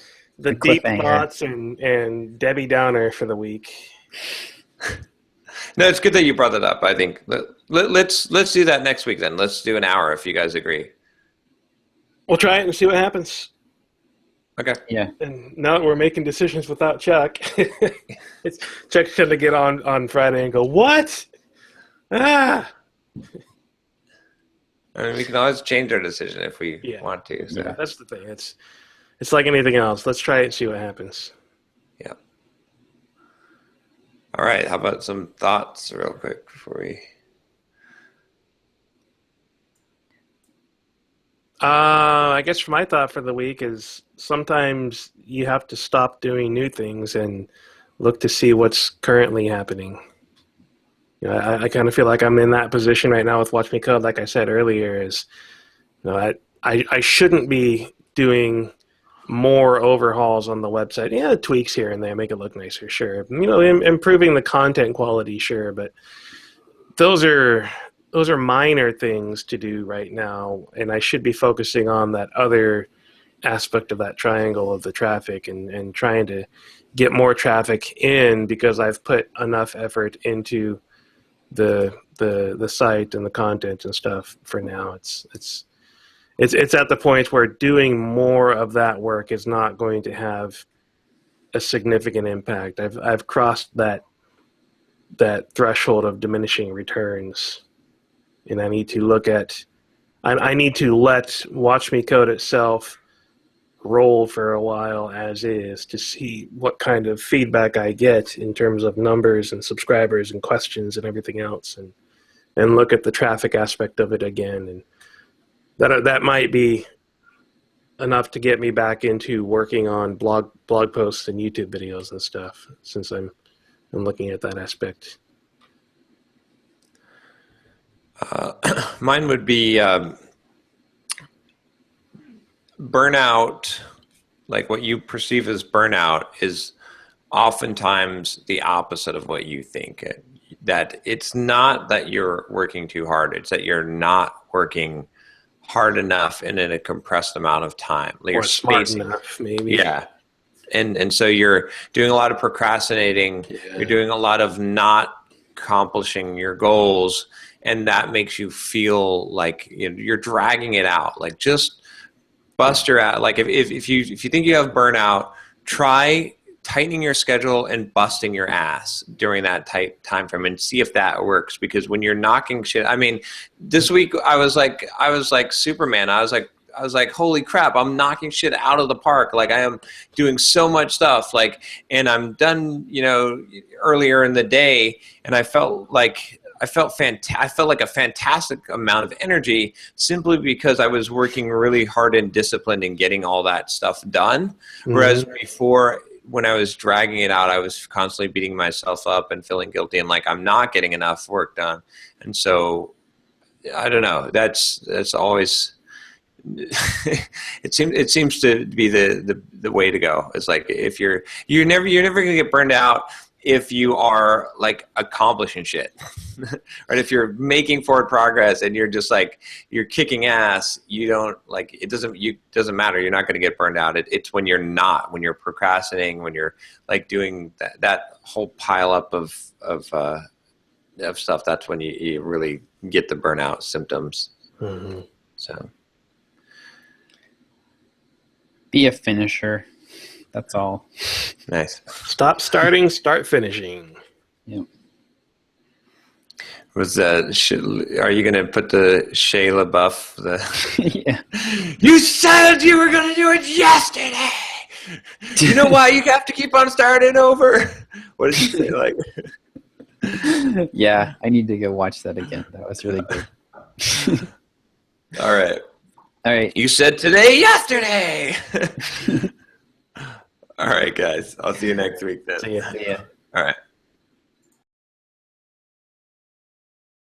deep thoughts and Debbie Downer for the week. No, it's good that you brought that up. I think let's do that next week then. Let's do an hour if you guys agree. We'll try it and see what happens. Okay. Yeah. And now that we're making decisions without Chuck, Chuck's going to get on Friday and go, what? Ah! I mean, we can always change our decision if we want to. So. Yeah, that's the thing. It's like anything else. Let's try it and see what happens. Yeah. All right. How about some thoughts real quick before we... I guess my thought for the week is sometimes you have to stop doing new things and look to see what's currently happening. You know, I kind of feel like I'm in that position right now with Watch Me Code. Like I said earlier, is I shouldn't be doing more overhauls on the website. Yeah, tweaks here and there, make it look nicer, sure. You know, improving the content quality, sure, but those are minor things to do right now, and I should be focusing on that other aspect of that triangle of the traffic and trying to get more traffic in because I've put enough effort into the site and the content and stuff for now. It's at the point where doing more of that work is not going to have a significant impact. I've crossed that threshold of diminishing returns. And I need to look at, I need to let Watch Me Code itself roll for a while as is to see what kind of feedback I get in terms of numbers and subscribers and questions and everything else, and look at the traffic aspect of it again. And that might be enough to get me back into working on blog posts and YouTube videos and stuff, since I'm looking at that aspect. Mine would be burnout. Like what you perceive as burnout is oftentimes the opposite of what you think. That it's not that you're working too hard. It's that you're not working hard enough and in a compressed amount of time. Like or smart enough, maybe. Yeah. And so you're doing a lot of procrastinating. Yeah. You're doing a lot of not accomplishing your goals. And that makes you feel like you're dragging it out. Like just bust your ass. Like if you think you have burnout, try tightening your schedule and busting your ass during that tight time frame and see if that works. Because when you're knocking shit, I mean, this week I was like Superman. I was like, holy crap, I'm knocking shit out of the park. Like I am doing so much stuff, like, and I'm done, earlier in the day. And I felt like a fantastic amount of energy simply because I was working really hard and disciplined in getting all that stuff done. Mm-hmm. Whereas before, when I was dragging it out, I was constantly beating myself up and feeling guilty and like I'm not getting enough work done. And so I don't know, that's always, it seems to be the way to go. It's like if you're never going to get burned out if you are like accomplishing shit, right? If you're making forward progress and you're just like, you're kicking ass, you don't like, it doesn't matter. You're not going to get burned out. It's when you're not, when you're procrastinating, when you're like doing that whole pile up of stuff. That's when you really get the burnout symptoms. Mm-hmm. So be a finisher. That's all. Nice. Stop starting, start finishing. Yep. Was that? Are you going to put the Shia LaBeouf? Yeah. You said you were going to do it yesterday. You know why you have to keep on starting over? What did you say? Like? Yeah, I need to go watch that again. That was really good. All right. All right. You said today, yesterday. All right, guys. I'll see you next week then. See ya. Yeah. All right.